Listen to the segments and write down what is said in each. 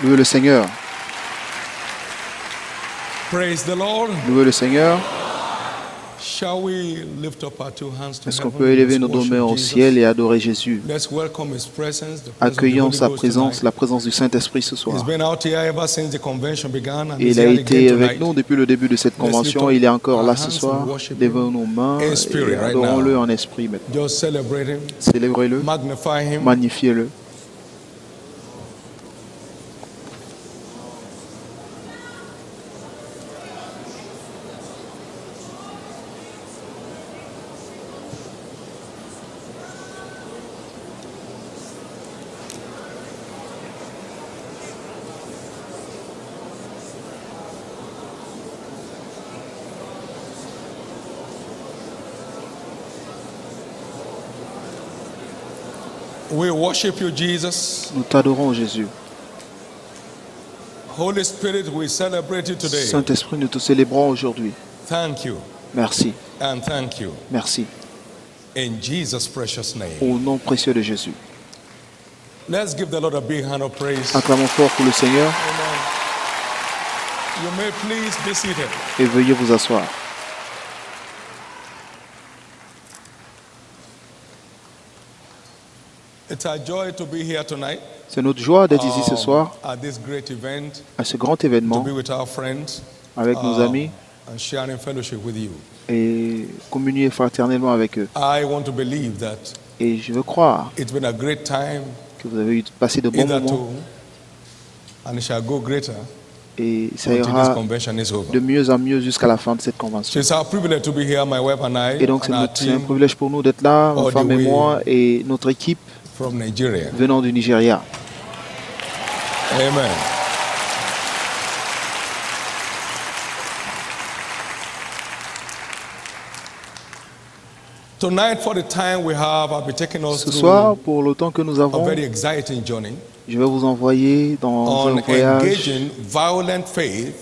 Louez le Seigneur. Praise the Lord. Louez le Seigneur. Shall we lift up our two hands to Est-ce qu'on heaven? peut élever Let's nos deux worship mains au Jesus. ciel et adorer Jésus? Let's welcome His presence, the presence Accueillons of the sa Holy Ghost présence, tonight. la présence du Saint-Esprit ce He's soir. been out here ever since the convention began, and Et he's il a here été again avec tonight. nous depuis le début de cette convention. Il est encore là ce soir. Levons nos mains In spirit et right adorons-le now. en esprit maintenant. Just celebrate Him, Célébrez-le, magnify Him. magnifiez-le. We worship you, Jesus. Nous t'adorons, Jésus. Holy Spirit, we celebrate you today. Saint-Esprit, nous te célébrons aujourd'hui. Thank you Merci, and thank you. merci. In Jesus' precious name. Au nom précieux de Jésus. Let's give the Lord a big hand of praise. Acclamons fort pour le Seigneur Amen. You may please be seated. et veuillez vous asseoir. It's a joy to be here tonight. C'est notre joie d'être ici ce soir, At this great event, à ce grand to événement, be with our friends avec nos amis and sharing fellowship with you. et communier fraternellement avec eux. I want to believe that Et je veux croire it's been a great time que vous avez passé de bons hitherto, moments and it shall go greater et ça until this ira convention is over. de mieux en mieux jusqu'à la fin de cette convention. So it's our privilege to be here, my wife and I, Et donc and our c'est un team privilège pour nous d'être là, ma all the femme et way moi et notre équipe from Nigeria. venant du Nigeria. Amen. Tonight, for the time we have, I'll be taking us Ce soir, pour le temps que nous a avons, very exciting journey je vais vous envoyer dans on un voyage engaging violent faith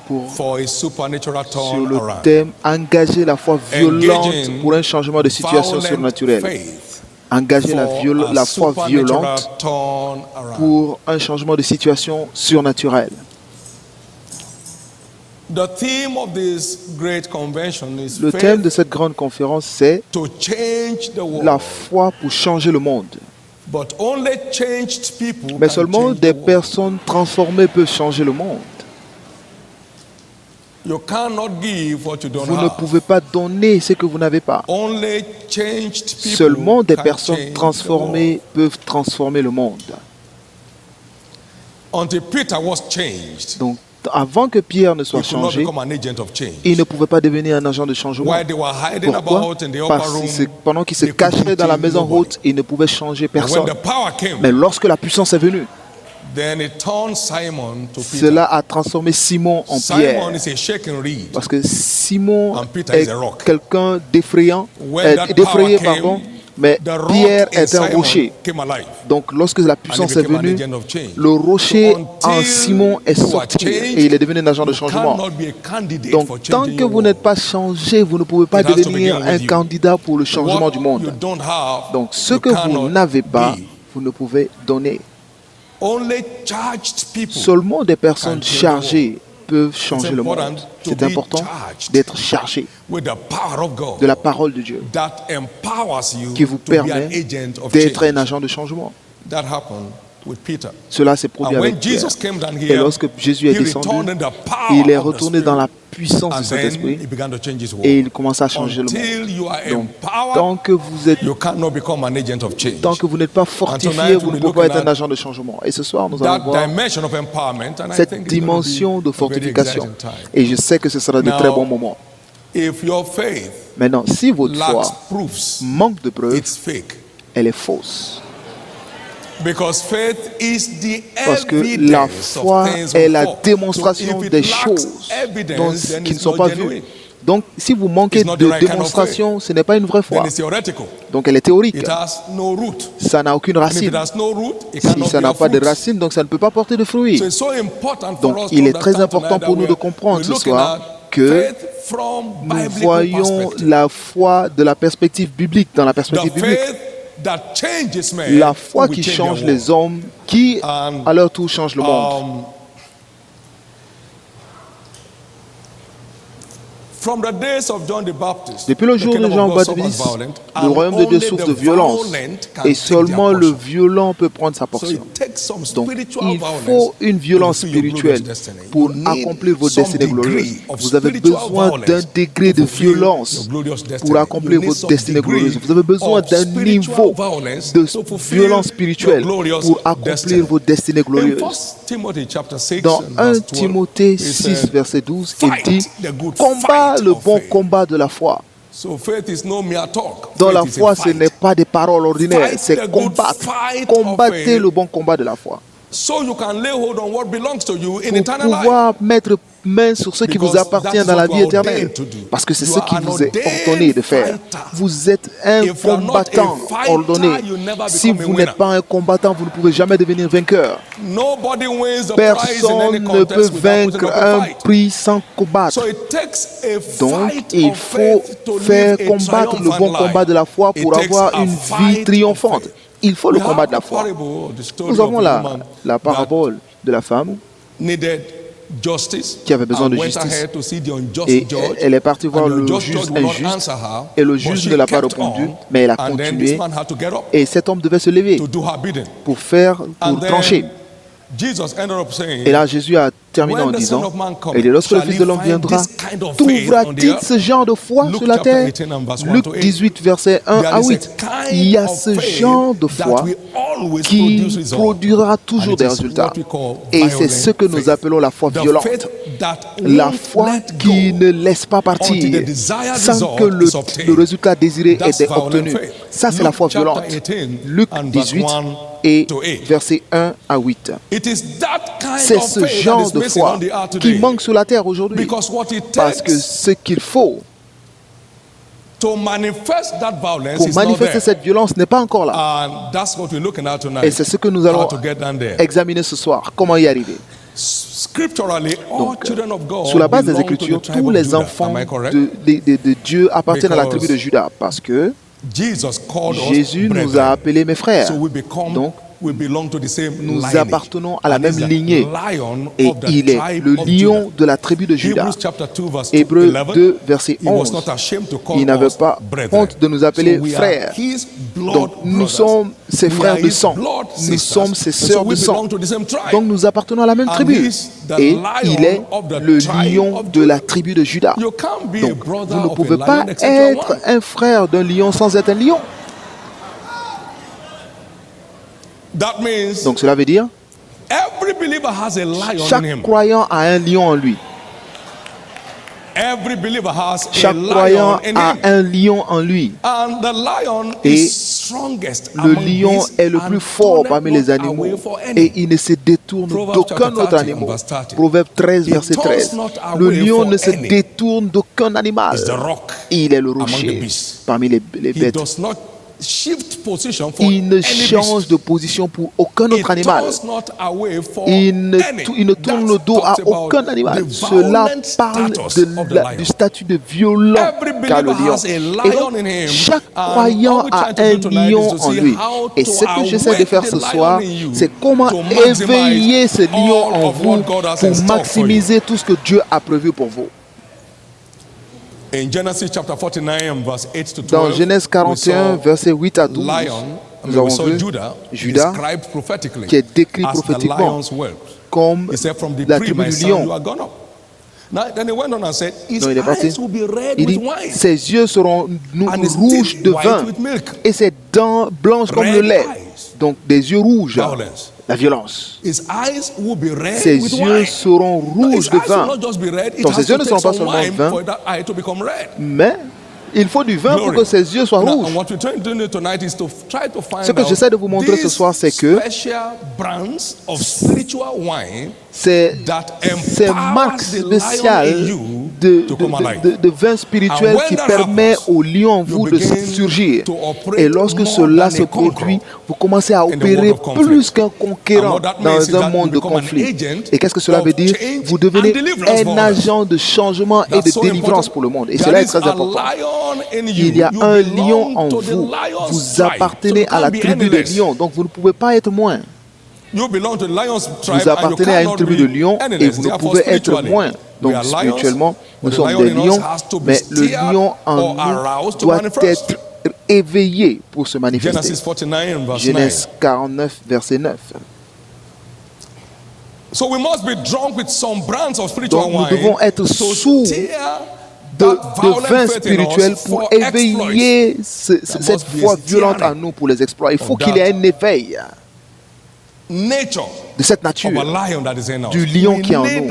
pour, for a supernatural sur turn le around. thème engager la foi violente Engaging pour un changement de situation Violent surnaturelle. faith Engager for a la foi supernatural violente turn around. pour un changement de situation surnaturelle. The theme of this great convention is Le faith thème de cette grande conférence, c'est to change the world. la foi pour changer le monde. But only changed people Mais can seulement change des the world. personnes transformées peuvent changer le monde. You cannot give what you don't Vous ne have. pouvez pas donner ce que vous n'avez pas. Only changed people Seulement des can personnes change the transformées peuvent transformer le monde. world. Until Peter was changed, Donc, avant que Pierre ne he soit could not changé, become an agent of change. il ne pouvait pas devenir un agent de changement. While they were hiding Pourquoi? about in the upper Parce room, que pendant qu'il se they couldn't cachait dans la change maison nobody. haute, il ne pouvait changer When personne. the power came, Mais lorsque la puissance est venue, then it turned Simon to Peter. cela a transformé Simon en Pierre. Simon is a shaking reed. Parce que Simon And Peter est is a rock. quelqu'un d'effrayant, When that d'effrayé, power came, pardon, mais The rock Pierre in est un Simon rocher. came alive. Donc lorsque la And he puissance est became an venue, agent of change. le rocher So en until Simon est you are sorti changed, et il est devenu un agent de you changement. cannot be a candidate Donc for tant changing que your vous n'êtes world. pas changé, vous ne pouvez pas It has to devenir begin un with you. candidat pour le changement What du you monde. don't have, Donc ce you que vous cannot n'avez pas, be. vous ne pouvez donner. Only charged people Seulement des personnes can change the chargées peuvent changer le monde. important to C'est be important charged d'être chargé with the power of God de la parole de Dieu that empowers you qui vous to be an permet agent of d'être change. un agent de changement. That happened with Peter. Cela s'est produit And when avec Pierre. Jesus came down Et here, lorsque Jésus est he descendu, returned in the power il est of the retourné dans la Spirit. puissance And du then Saint-Esprit he began to change his world. et il commence à changer le monde. Until you are Donc, empowered, tant que vous êtes you cannot become an agent of change. Tant que vous n'êtes pas fortifié, tonight vous ne we'll pouvez be pas être looking un at agent de changement. Et ce soir, nous That allons voir dimension of empowerment, and I cette think it's going dimension de to be a very fortification. exciting time. Et je sais que ce sera de Now, très bons moments. If your faith Maintenant, si votre lacks foi proofs, manque de preuves, it's fake. elle est fausse. Because faith is the Parce que la evidence foi of things est la hoped for. démonstration So if it des lacks choses evidence, then qui ne it's sont not pas genuine. vues. Donc, si vous manquez It's not the de right kind of démonstration, ce n'est pas une vraie foi. Then it's theoretical. Donc, elle est théorique. It has no root. Ça n'a aucune And if racine. it has no root, it Si cannot ça n'a bear pas de fruit. racine, donc ça ne peut pas porter de fruits. So it's so important for Donc, us to il est très understand important tonight pour that nous de comprendre we're ce looking soir at que faith from nous biblical voyons perspective. la foi de la perspective biblique, dans la The perspective biblique. faith that changes men La foi will qui change change their les hommes, qui à leur tour change le monde. world. From the days of John the Baptist, Depuis le the jour de kingdom Jean of God suffers Baptiste, violence, le and royaume de Dieu only souffre the de violence. violent can Et take seulement their le portion. violent peut prendre sa So portion. it takes some Donc, spiritual il violence faut une violence to fulfill your spirituelle glorious destiny. pour You need accomplir vos some destinées degree glorieuses. of Vous avez spiritual besoin d'un violence degré to de fulfill violence your glorious destiny. pour accomplir You need votre some destinée degree glorieuse. Vous avez besoin of d'un spiritual niveau violence de to fulfill violence your spirituelle glorious pour accomplir destiny. vos destinées In glorieuses. 1 Timothy chapter 6 Dans and 1 verse 12, Timothée it 6, said, verset 12, il "Fight dit the good combat fight le of bon faith." combat de la foi. So faith is no mere talk. Dans la Faith is a foi, ce fight. n'est pas des paroles ordinaires, Fight c'est the good combattre. fight of Combattez faith. le bon combat de la foi. So you can lay hold on what belongs to you in Pour eternal life. pouvoir mettre main sur ce qui vous Because appartient that is dans la what vie you are éternelle. ordained to do. Parce que c'est You ce are qui an vous est ordained ordonné de faire. fighter. Vous êtes un If you are not combattant a fighter, ordonné. you never Si become a vous winner. n'êtes pas un combattant, vous ne pouvez jamais devenir vainqueur. Nobody wins the prize in Personne any ne contest peut without putting vaincre up a un fight. prix sans combattre. So it takes a Donc, fight il of faut faith to faire live a combattre le bon triumphant combat life. de la foi It pour takes avoir a une fight vie of triomphante. faith. Il faut le We combat have de la the foi. parable, the story Nous of avons the la woman parabole de la femme needed justice qui avait besoin and de went justice. ahead to see the unjust Et judge. elle est partie voir And le the just juge judge would not injuste. answer her, Et le but juge she ne l'a pas kept répondu, on, mais elle a and then continué. this man had to get up Et cet homme devait se lever to do her bidding. pour And then trancher. Jesus ended up saying, Et là, Jésus a terminé en when the Son disant, of Man cometh, et dès lorsque le shall Fils he de l'homme find viendra, this kind of faith on the trouvera-t-il earth? ce genre de foi Luke sur la chapter terre? 18 and verse 1 Luc to 8. 18, versets 1 There à is a 8. kind Il y a of ce faith genre de that foi will always qui produce results. produira toujours And it des is résultats. what we call Et c'est ce que violent nous faith. appelons la foi The violente. faith that La won't foi let qui go ne laisse pas until partir the desired sans result que is obtained. le résultat désiré That's ait violent obtenu. faith. Ça, c'est la foi Luke chapter violente. 18 Luc and verse 18 1 et to 8. versets 1 à 8. It is that kind C'est of ce faith that genre is de missing foi on the earth qui today. manque sur la terre aujourd'hui. Because what it Parce que takes ce qu'il faut to manifest that violence pour is not manifester there. cette violence n'est pas encore là. And that's what we're looking at tonight. Et c'est ce que nous How allons to get down there. examiner ce soir. Comment y arriver? Scripturally, all Donc, children of God sur la base des belong to Écritures, the tribe tous of les Judah. enfants Am I correct? de Dieu appartiennent à la Because tribu de Juda. Parce que Jesus called Jésus us nous a brethren. appelés mes frères. So Donc, we belong to the same nous lineage. appartenons à la And même he's the lignée. lion Et of the il est tribe le of lion Judah. de la tribu de Juda. Hebrews chapter 2 verse Hébreux 11. 2, verset He was 11. not ashamed to call Il n'avait us pas brethren. honte de nous appeler So we are frères. his blood Donc, nous brothers. sommes ses We frères are de his sang. blood Nous sisters. sommes ses And so sœurs we de sang. belong to the same tribe. Donc, nous appartenons à la même And tribu. he's the Et lion il est of the le tribe lion of de la Judah. tribu de Juda. You can't be a Donc, brother vous ne of pouvez a pas lion except you are être one. un frère d'un lion sans être un lion. That means Donc, cela veut dire every believer has a lion in chaque him. croyant a un lion en lui. Every believer has a Chaque lion croyant in a him. un lion en lui. And the lion Et is strongest Le among lion beasts est le and plus fort turneth parmi les not animaux away for any. et il ne se détourne Proverbs d'aucun chapter autre 30 animal. and verse 30. Proverbe 13, He verset turns 13. not Le away lion for ne se any. détourne d'aucun animal. Is the rock Il est le among the rocher beasts. parmi les He bêtes. does not shift position for Il ne any change beast. de position pour aucun He autre animal. turns not away for Il ne, any. il ne tourne le dos à That talks about aucun animal. the Cela violent parle status of the lion. du statut de violent Every qu'a le believer lion. has a Et lion donc, in him. chaque And croyant all we're a trying to un do tonight lion is to en see lui. how Et to ce que j'essaie de awake faire the ce lion soir, in you c'est comment to maximize éveiller ce lion all en of vous what God has in pour store for you. maximiser tout ce que Dieu a prévu pour vous. In Genesis chapter 49 verse 8 to 12, Dans Genèse we 41, saw versets 8 à 12, lion, nous we avons saw vu Judah Judas described prophetically qui est décrit as the prophétiquement lion's whelp. comme He said, from the la pre, tribu my du son, you lion. are gone up. Now, then he went on and said, his Non, il est parti. eyes will be red Il with dit, wine, ses yeux seront and his rouges teeth de white vin with milk. et ses dents blanches comme le Red lait. eyes. Donc des yeux rouges, Violence. la violence. His eyes will be red Ses with yeux wine. seront rouges His de eyes will vin. not just be red, it Donc has ses yeux to ne take sont pas some seulement wine vin, for that eye to become red. mais il faut du vin pour Glory. que ses yeux soient Now, rouges. and what we're trying to do tonight is to try to find Ce que out j'essaie de vous montrer ce these soir, c'est que special brands of spiritual wine Ces that marques empowers the lion in spéciales you de vin spirituel qui permet au lion en vous de surgir. Et lorsque cela se produit, vous commencez à opérer plus qu'un conquérant dans un monde de conflit. Et qu'est-ce que cela veut dire? Vous devenez un agent de changement et de délivrance pour le monde. Et cela est très important. Il y a un lion en vous. Vous appartenez à la tribu des lions, donc vous ne pouvez pas être moins. Vous appartenez à une tribu de lions et vous ne pouvez être moins. Donc spirituellement, nous sommes des lions, mais le lion en nous doit être éveillé pour se manifester. Genèse 49, verset 9. Donc nous devons être sous de vin spirituel pour éveiller cette foi violente en nous pour les exploits. Il faut qu'il y ait un éveil de cette nature du lion qui est en nous.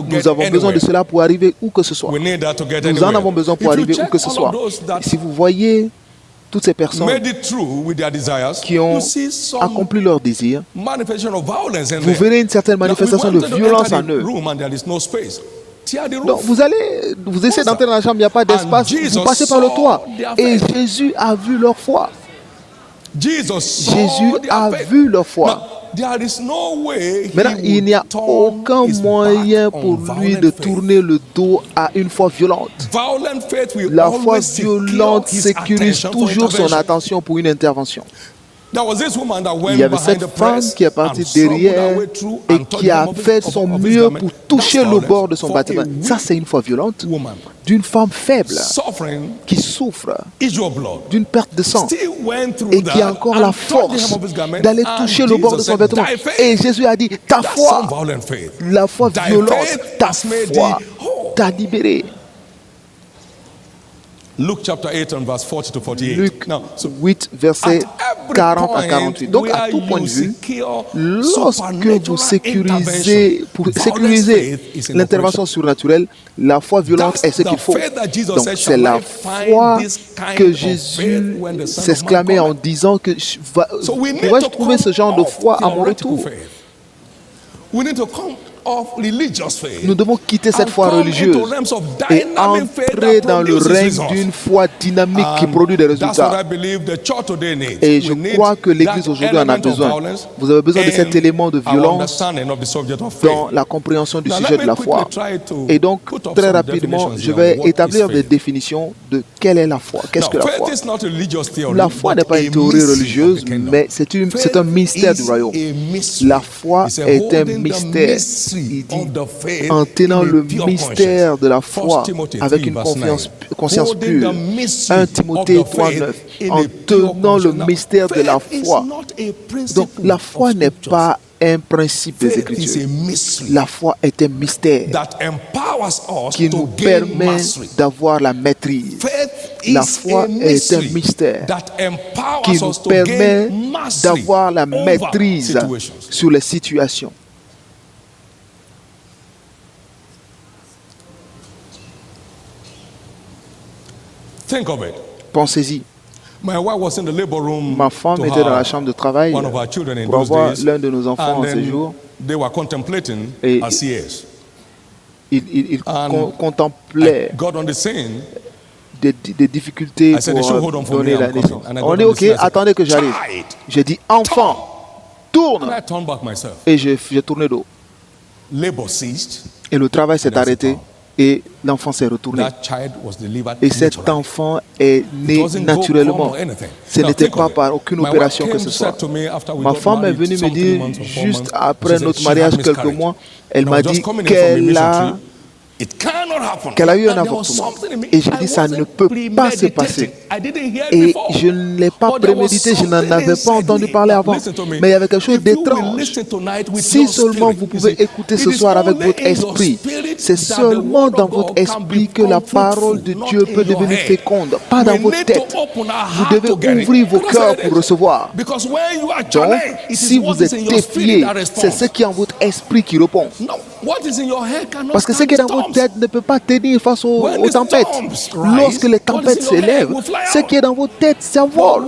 Nous avons besoin de cela pour arriver où que ce soit. Nous en avons besoin pour arriver où que ce soit. Et si vous voyez toutes ces personnes qui ont accompli leur désir, vous verrez une certaine manifestation de violence en eux. Donc vous essayez d'entrer dans la chambre, il n'y a pas d'espace, vous passez par le toit. Et Jésus a vu leur foi. Jésus a vu leur foi. Maintenant, il n'y a aucun moyen pour lui de tourner le dos à une foi violente. La foi violente sécurise toujours son attention pour une intervention. Il y avait cette femme qui est partie derrière et qui a fait son mieux pour toucher le bord de son bâtiment. Ça, c'est une foi violente d'une femme faible qui souffre d'une perte de sang et qui a encore la force d'aller toucher le bord de son vêtement. Et Jésus a dit, ta foi, la foi violente, ta foi t'a libéré. Luke chapter 8 and verse 40 to 48. Luc 8, verset 40 à 48. Donc, à tout point de vue, lorsque vous sécurisez l'intervention surnaturelle, la foi violente est ce qu'il faut. Donc, c'est la foi que Jésus s'exclamait en disant que pourrais-je trouver ce genre de foi à mon retour? Nous devons quitter cette foi religieuse et entrer dans le règne d'une foi dynamique qui produit des résultats. Et je crois que l'Église aujourd'hui en a besoin. Vous avez besoin de cet élément de violence dans la compréhension du sujet de la foi. Et donc, très rapidement, je vais établir des définitions de quelle est la foi. Qu'est-ce que la foi? La foi n'est pas une théorie religieuse, mais c'est un mystère du royaume. La foi est un mystère. Il dit, en tenant le mystère de la foi avec une conscience pure. 1 Timothée 3,9. En tenant le mystère de la foi. Donc la foi n'est pas un principe des Écritures. La foi est un mystère qui nous permet d'avoir la maîtrise. La foi est un mystère qui nous permet d'avoir la maîtrise sur les situations. Pensez-y. Ma femme était dans la chambre de travail pour avoir l'un de nos enfants en séjour. Et il contemplait des difficultés pour donner la naissance. On est OK, attendez que j'arrive. J'ai dit, enfant, tourne. Et j'ai tourné d'eau. Et le travail s'est arrêté. Et l'enfant s'est retourné. Et cet enfant est né naturellement. Ce n'était pas par aucune opération que ce soit. Ma femme est venue me dire, juste après notre mariage, quelques mois, elle m'a dit qu'elle a eu un avortement. Et j'ai dit, ça ne peut pas se passer. Et je ne l'ai pas prémédité, je n'en avais pas entendu parler avant. Mais il y avait quelque chose d'étrange. Si seulement vous pouvez écouter ce soir avec votre esprit, c'est seulement dans votre esprit que la parole de Dieu peut devenir féconde, pas dans votre tête. Vous devez ouvrir vos cœurs pour recevoir. Donc, si vous êtes défié, c'est ce qui est en votre esprit qui répond. Parce que ce qui est dans votre tête ne peut pas tenir face aux tempêtes. Lorsque les tempêtes s'élèvent, ce qui est dans votre tête s'envole.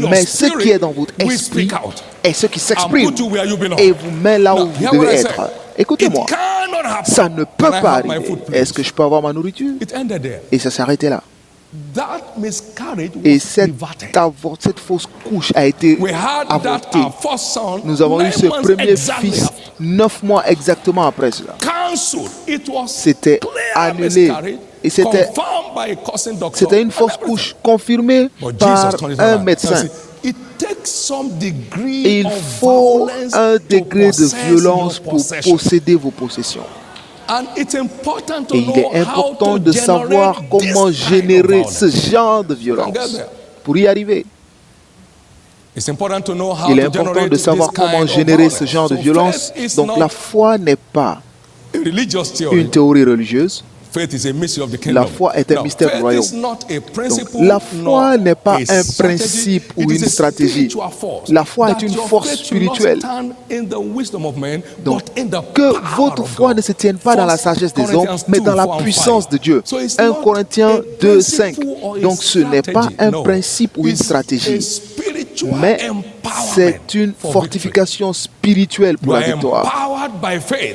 Mais ce qui est dans votre esprit est ce qui s'exprime et vous met là où vous devez être. Écoutez-moi, ça ne peut pas arriver. Est-ce que je peux avoir ma nourriture? Et ça s'est arrêté là. Et cette fausse couche a été avortée. Nous avons eu ce premier fils 9 mois exactement après cela. C'était annulé. Et c'était une fausse couche confirmée par un médecin. Et il faut un degré de violence pour posséder vos possessions. Et il est important de savoir comment générer ce genre de violence pour y arriver. Il est important de savoir comment générer ce genre de violence. Donc la foi n'est pas une théorie religieuse. La foi est un mystère du royaume. Donc, la foi n'est pas un principe ou une stratégie. La foi est une force spirituelle. Donc, que votre foi ne se tienne pas dans la sagesse des hommes, mais dans la puissance de Dieu. 1 Corinthiens 2:5. Donc, ce n'est pas un principe ou une stratégie, mais c'est une fortification spirituelle pour la victoire.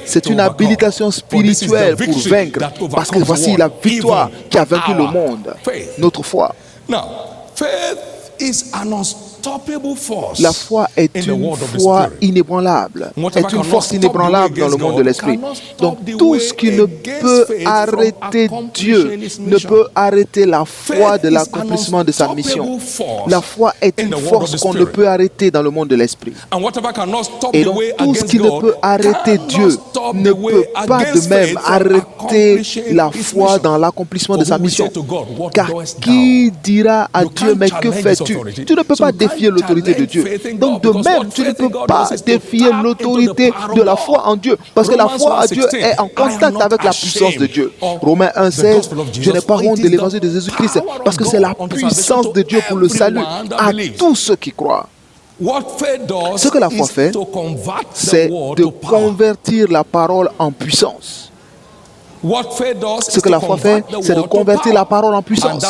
C'est une habilitation spirituelle pour vaincre. Parce que voici la victoire qui a vaincu le monde. Notre foi. La foi est une foi inébranlable, est une force inébranlable dans le monde de l'esprit. Donc tout ce qui ne peut arrêter Dieu ne peut arrêter la foi de l'accomplissement de sa mission. La foi est une force qu'on ne peut arrêter dans le monde de l'esprit. Et donc tout ce qui ne peut arrêter Dieu ne peut pas de même arrêter la foi dans l'accomplissement de sa mission. Car qui dira à Dieu, mais que fais-tu? Tu ne peux pas défier l'autorité de Dieu. Donc de même, tu ne peux pas défier l'autorité de la foi en Dieu. Parce que la foi en Dieu est en contact avec la puissance de Dieu. Romains 1:16, je n'ai pas honte de l'évangile de Jésus-Christ parce que c'est la puissance de Dieu pour le salut à tous ceux qui croient. Ce que la foi fait, c'est de convertir la parole en puissance. Ce que la foi fait, c'est de convertir la parole en puissance.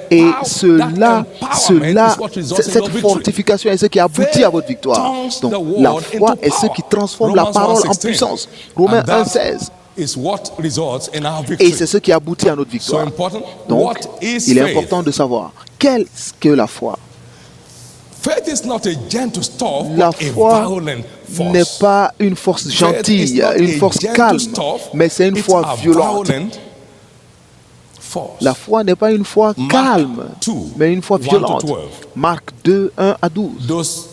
Et cette fortification est ce qui aboutit à votre victoire. Donc, la foi est ce qui transforme la parole en puissance. Romains 1:16. Et c'est ce qui aboutit à notre victoire. Donc, il est important de savoir qu'est-ce que la foi. La foi n'est pas une force gentille, une force calme, mais c'est une foi violente. La foi n'est pas une foi calme, mais une foi violente. Marc 2:1-12.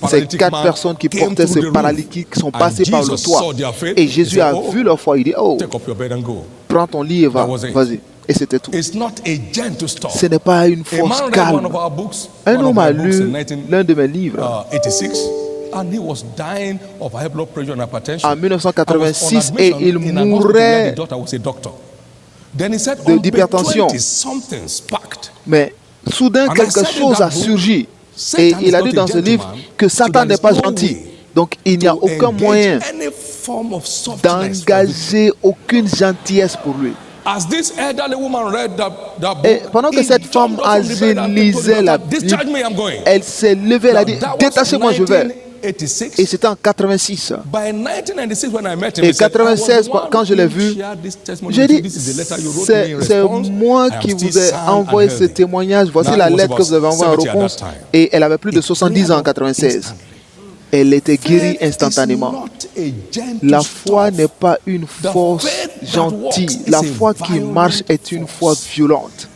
Ces 4 personnes qui portaient ce paralytique sont passées par le toit. Et Jésus a vu leur foi. Il dit, oh, prends ton lit et vas-y. Et c'était tout. Ce n'est pas une force calme. Un homme a lu l'un de mes livres en 1986 et il mourait d'hypertension. Mais soudain, quelque chose a surgi. Et il a dit dans ce livre que Satan n'est pas gentil. Donc il n'y a aucun moyen d'engager aucune gentillesse pour lui. Et pendant que cette femme âgée lisait la Bible, elle s'est levée, elle a dit, détachez-moi, je vais. Et c'était en 86. Et 96, quand je l'ai vu, j'ai dit, c'est moi qui vous ai envoyé ce témoignage. Voici la lettre que vous avez envoyée en réponse. Et elle avait plus de 70 ans en 96. Elle était guérie instantanément. La foi n'est pas une force gentille. La foi qui marche est une foi violente.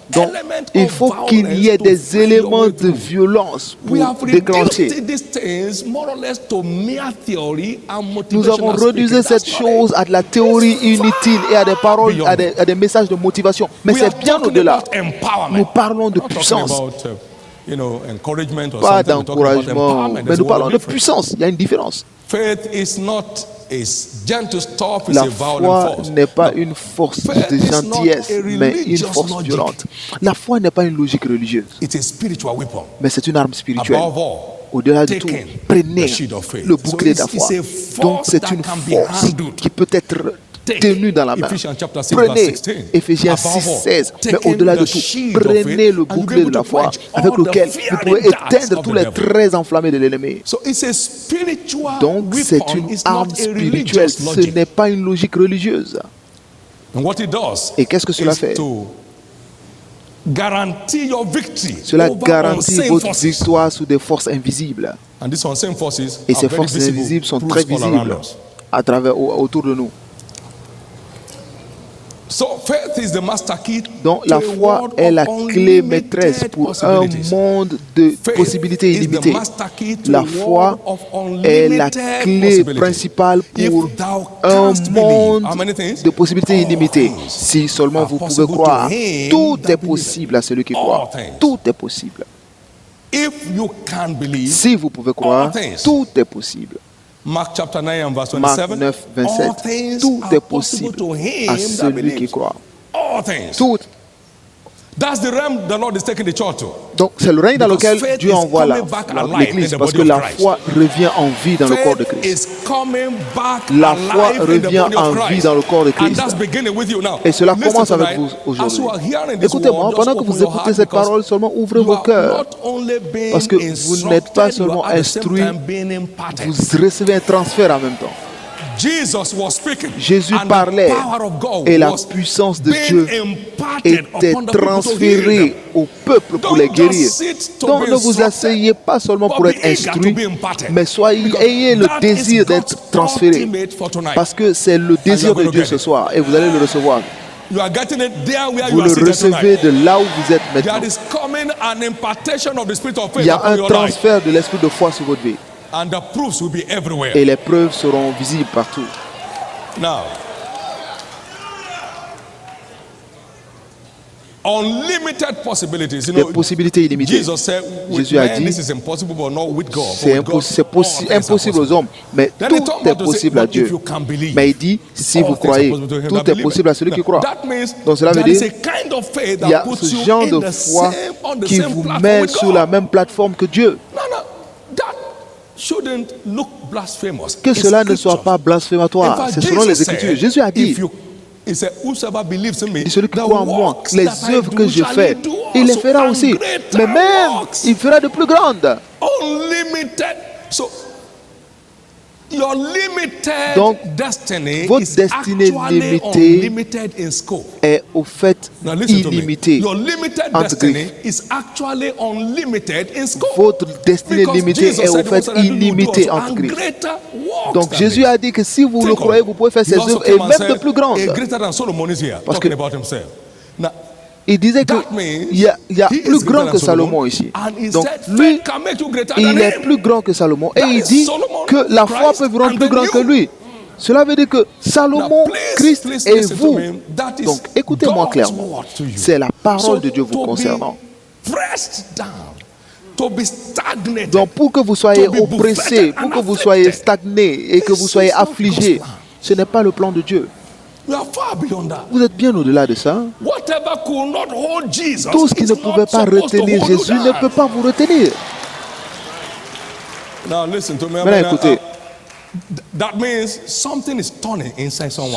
Donc, il faut qu'il y ait des éléments de violence pour déclencher. Nous avons réduit cette chose à de la théorie inutile et à des paroles, à des messages de motivation. Mais c'est bien au-delà. Nous parlons de puissance. Pas d'encouragement, mais nous parlons de puissance. Il y a une différence. La foi n'est pas une force de gentillesse, mais une force violente. La foi n'est pas une logique religieuse, mais c'est une arme spirituelle. Au-delà de tout, prenez le bouclier de la foi. Donc c'est une force qui peut être tenu dans la main. Prenez Éphésiens 6, 16. Mais au-delà de tout, prenez le bouclier de la foi avec lequel vous pouvez éteindre tous les traits enflammés de l'ennemi. Donc, c'est une arme spirituelle. Ce n'est pas une logique religieuse. Et qu'est-ce que cela fait? Cela garantit votre victoire sur des forces invisibles. Et ces forces invisibles sont très visibles à travers, autour de nous. Donc la foi est la clé maîtresse pour un monde de possibilités illimitées. La foi est la clé principale pour un monde de possibilités illimitées. Si seulement vous pouvez croire, tout est possible à celui qui croit. Tout est possible. Si vous pouvez croire, tout est possible. Marc 9, Marc 9, 27. Tout est possible à celui qui croit. Tout. Donc c'est le règne dans lequel Dieu envoie l'Église, parce que la foi revient en vie dans le corps de Christ. La foi revient en vie dans le corps de Christ. Et cela commence avec vous aujourd'hui. Écoutez-moi, pendant que vous écoutez cette parole, seulement ouvrez vos cœurs. Parce que vous n'êtes pas seulement instruit, vous recevez un transfert en même temps. Jésus parlait et la puissance de Dieu était transférée au peuple pour les guérir. Donc ne vous asseyez pas seulement pour être instruit, mais ayez le désir d'être transféré. Parce que c'est le désir de Dieu ce soir et vous allez le recevoir. Vous le recevez de là où vous êtes maintenant. Il y a un transfert de l'esprit de foi sur votre vie. And the proofs will be everywhere. Et les preuves seront visibles partout. Now, unlimited possibilities. Des possibilités illimitées. Jésus a dit, c'est impossible aux hommes, mais tout est possible à Dieu. Mais il dit, si vous croyez, tout est possible à celui qui croit. Donc cela veut dire, il y a ce genre de foi qui vous met sur la même plateforme que Dieu. Que cela ne soit pas blasphématoire. C'est selon les Écritures. Jésus a dit, celui qui croit en moi, les œuvres que je fais, il les fera aussi. Mais même, il fera de plus grandes. Donc, votre destinée limitée est au fait illimitée. Entre griffes. Votre destinée limitée est au fait illimitée entre griffes. Donc Jésus a dit que si vous le croyez, vous pouvez faire ces œuvres et même de plus grandes. Parce que il disait qu'il y a plus grand que Salomon ici. Donc lui, il est plus grand que Salomon. Et il dit que la foi peut vous rendre plus grand que lui. Cela veut dire que Salomon, Christ et vous. Donc écoutez-moi clairement. C'est la parole de Dieu vous concernant. Donc pour que vous soyez oppressés, pour que vous soyez stagnés et que vous soyez affligés, ce n'est pas le plan de Dieu. Vous êtes bien au-delà de ça. Tout ce qui ne pouvait pas retenir Jésus ne peut pas vous retenir. Maintenant écoutez.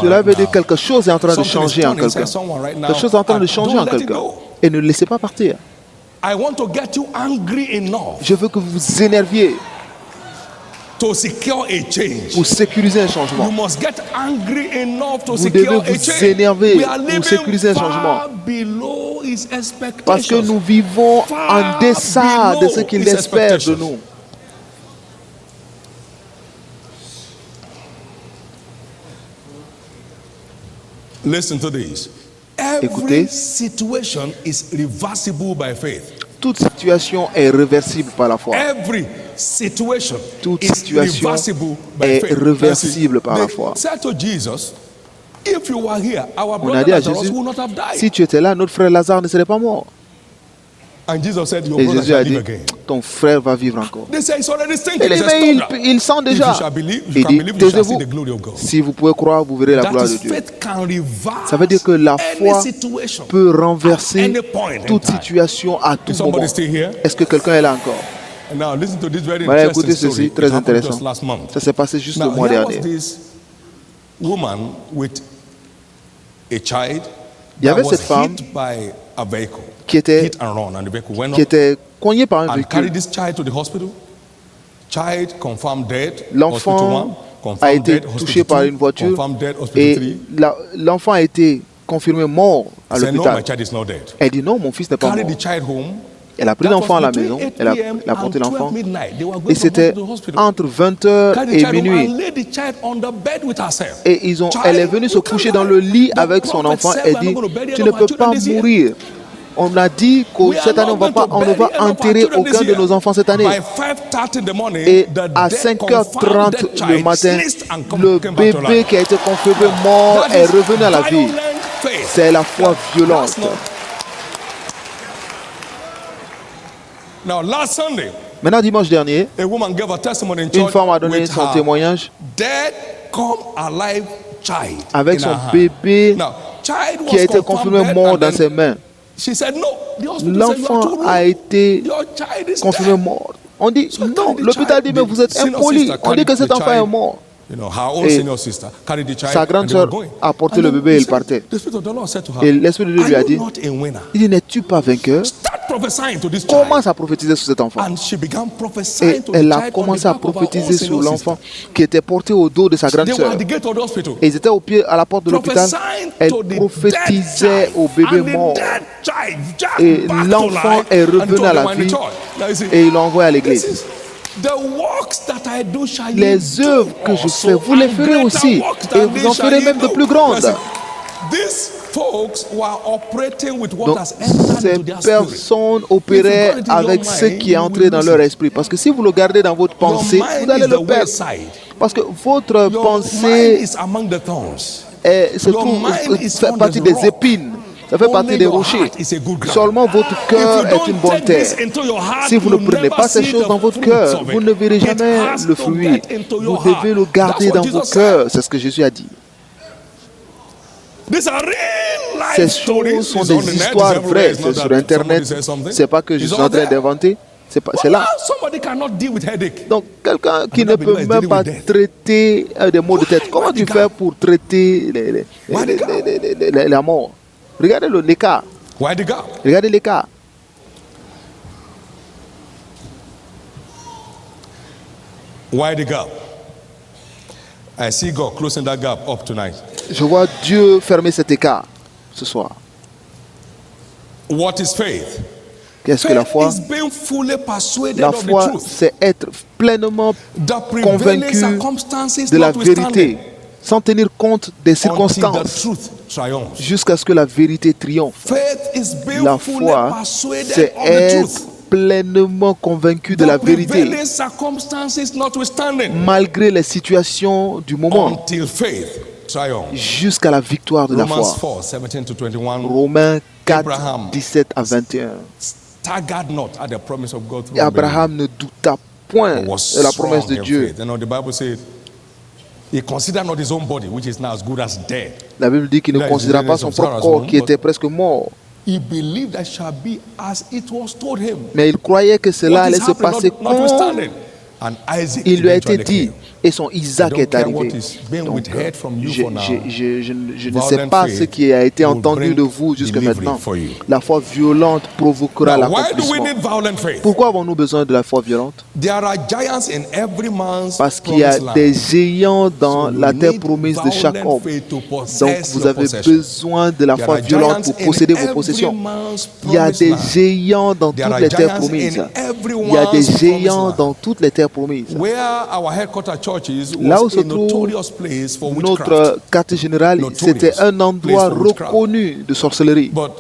Cela veut dire que quelque chose est en train de changer en quelqu'un. Quelque chose est en train de changer en quelqu'un. Et ne le laissez pas partir. Je veux que vous vous énerviez pour sécuriser un changement. Vous devez vous énerver pour sécuriser un changement. Parce que nous vivons en deçà de ce qu'il espère de nous. Listen to this. Écoutez. Every situation is reversible by faith. Toute situation est réversible par la foi. Toute situation est réversible par la foi. On a dit à Jésus, si tu étais là, notre frère Lazare ne serait pas mort. Et Jésus a dit, ton frère va vivre encore. Et les mains, il sent déjà. Il dit, taisez-vous. Si vous pouvez croire, vous verrez la gloire de Dieu. Ça veut dire que la foi peut renverser toute situation à tout moment. Est-ce que quelqu'un est là encore? Voilà, écoutez ceci, très intéressant. Ça s'est passé juste le mois dernier. a child Il y avait that cette was femme hit by a vehicle, qui était hit and run, and the vehicle went qui up était coignée par un and véhicule. carried this child to the hospital. Child confirmed dead. Hospital L'enfant 1, a confirmed été dead. touché Hospital par 2, une voiture confirmed dead. Hospital et 3. l'enfant a été confirmé mort à Said, no, my l'hôpital. child is not dead. Elle dit non, mon fils n'est pas Carried mort. the child home. Elle a pris That l'enfant à was la between maison, 8 elle a p.m. porté and 12 l'enfant. midnight. They were going Et from c'était hospital to hospital. entre 20h Carried the et child home minuit. and laid the child on the bed with herself. Et elle est venue se coucher dans le lit avec son enfant. Elle dit, tu ne peux pas mourir. On a dit que cette année, on ne va enterrer aucun de nos enfants cette année. Et à 5h30 le matin, le bébé qui a été confirmé mort est revenu à la vie. C'est la foi violente. Now, last Sunday, Maintenant, dimanche dernier, a woman gave a testimony in une church femme a donné with son her témoignage dead come alive child avec in son her hand. bébé Now, child qui a was été confirmed confirmé dead mort and dans then ses mains. she said, no, the hospital said, you are L'enfant too rude. a été Your child is confirmé dead. mort. On dit, So non, carry the l'hôpital dit, child. mais vous êtes The senior impoli. sister On dit que carried cet the enfant est child. mort. You know, her own Et senior sister carried the child sa grande and they were sœur going. a porté And le then bébé et he il said, partait. the Spirit of the Lord said to her, Et l'Esprit de Dieu lui a are dit, you not a winner? il dit, n'es-tu pas vainqueur? Start prophesying to this child. Commence à prophétiser sur cet enfant. And she began prophesying Et to the elle a child commencé on à the back of her prophétiser own sur senior l'enfant qui était porté au dos de sa grande sister. They were sœur. at the gate of the hospital. Et ils étaient au pied, à la porte de l'hôpital. Prophesying Elle to the prophétisait dead au bébé child. And mort. the dead child jumped Et back to l'enfant life est and revenu told à them la in the vie church. Now you see, et ils l'ont envoyé à this l'église. is the works that I do shall you Les do œuvres que je also, fais, vous les and ferez greater aussi. works Et than vous en these shall ferez you même de do. plus grandes. Listen, these folks were operating with what Donc, has entered ces into their spirit. personnes opéraient avec ce qui est entré dans leur esprit. Parce que si vous le gardez dans votre Your pensée, mind vous allez is the le perdre. wayside. Parce que votre Your pensée mind is among the thorns. se Your trouve, mind is fait on partie the des rock. épines. Ça fait partie Only des your rochers. heart is a good ground. Seulement votre If cœur you est une don't bonne take terre. this into your heart, Si vous ne you'll prenez never pas ces see choses the dans votre fruits cœur, of it. vous ne verrez It jamais has le to fruit. get into Vous your devez le heart. garder That's dans what vos Jesus cœurs. C'est ce que Jésus a dit. These are real life Ces stories. choses sont It's on des the net, histoires it's everywhere. vraies. It's C'est not sur that Internet. somebody says something. C'est pas que je It's suis all en train there. d'inventer. C'est Well, là. somebody cannot deal with headache. Donc, quelqu'un qui ne Another peut believer is même dealing pas with death. traiter des maux de tête. Comment tu fais pour traiter la mort? Regardez l'écart. Why the gap? Regardez l'écart. Why the gap? I see God closing that gap up tonight. Je vois Dieu fermer cet écart ce soir. What is faith? Qu'est-ce que la foi? Faith is being fully persuaded La of the foi, truth. c'est être pleinement The prevailing convaincu circumstances de la notwithstanding, vérité, sans tenir compte des until the circonstances, truth triumphs. jusqu'à ce que la vérité triomphe. Faith is being La fully foi, persuaded c'est of the être truth. pleinement convaincu de la The vérité, prevailing circumstances notwithstanding, malgré les situations du moment, until faith triumphs. jusqu'à la victoire de la Romans foi. 4, 17 to 21. Romains 4, Abraham 17 à 21. Staggered not at the promise of God through Et Abraham ne douta point unbelief, was de la strong promesse de in Dieu. faith. You know, the Bible said, he considered not his own body, which is now as good as dead. La Bible dit qu'il ne Là, considéra pas son propre corps qui était presque mort, He believed that shall be as it was told him. mais il croyait que cela What allait is se happening, passer comme notwithstanding. And Isaac il lui a été eventually dit. came. Et son I Isaac don't est care what arrivé. is being Donc, withheld from you je for now. ne Violent sais pas faith ce qui a été will entendu de bring vous jusqu'à delivery maintenant. for you. La foi violente provoquera Now, why do we l'accomplissement. need violent faith? Pourquoi avons-nous besoin de la foi violente? There are giants in every man's Parce qu'il y a promised land. des géants dans So you la terre need promise de chaque violent homme. faith to Donc possess vous your avez possession. besoin de la There foi are violente giants pour in posséder vos every possessions. man's Il y a promised des land. géants dans There toutes are les terres giants promises. in Il y a des everyone's géants promised dans land. toutes les terres promises. Where our headquarter church is Là où was se a trouve notorious place for witchcraft. notre quartier général, c'était un endroit place for witchcraft. reconnu de sorcellerie. But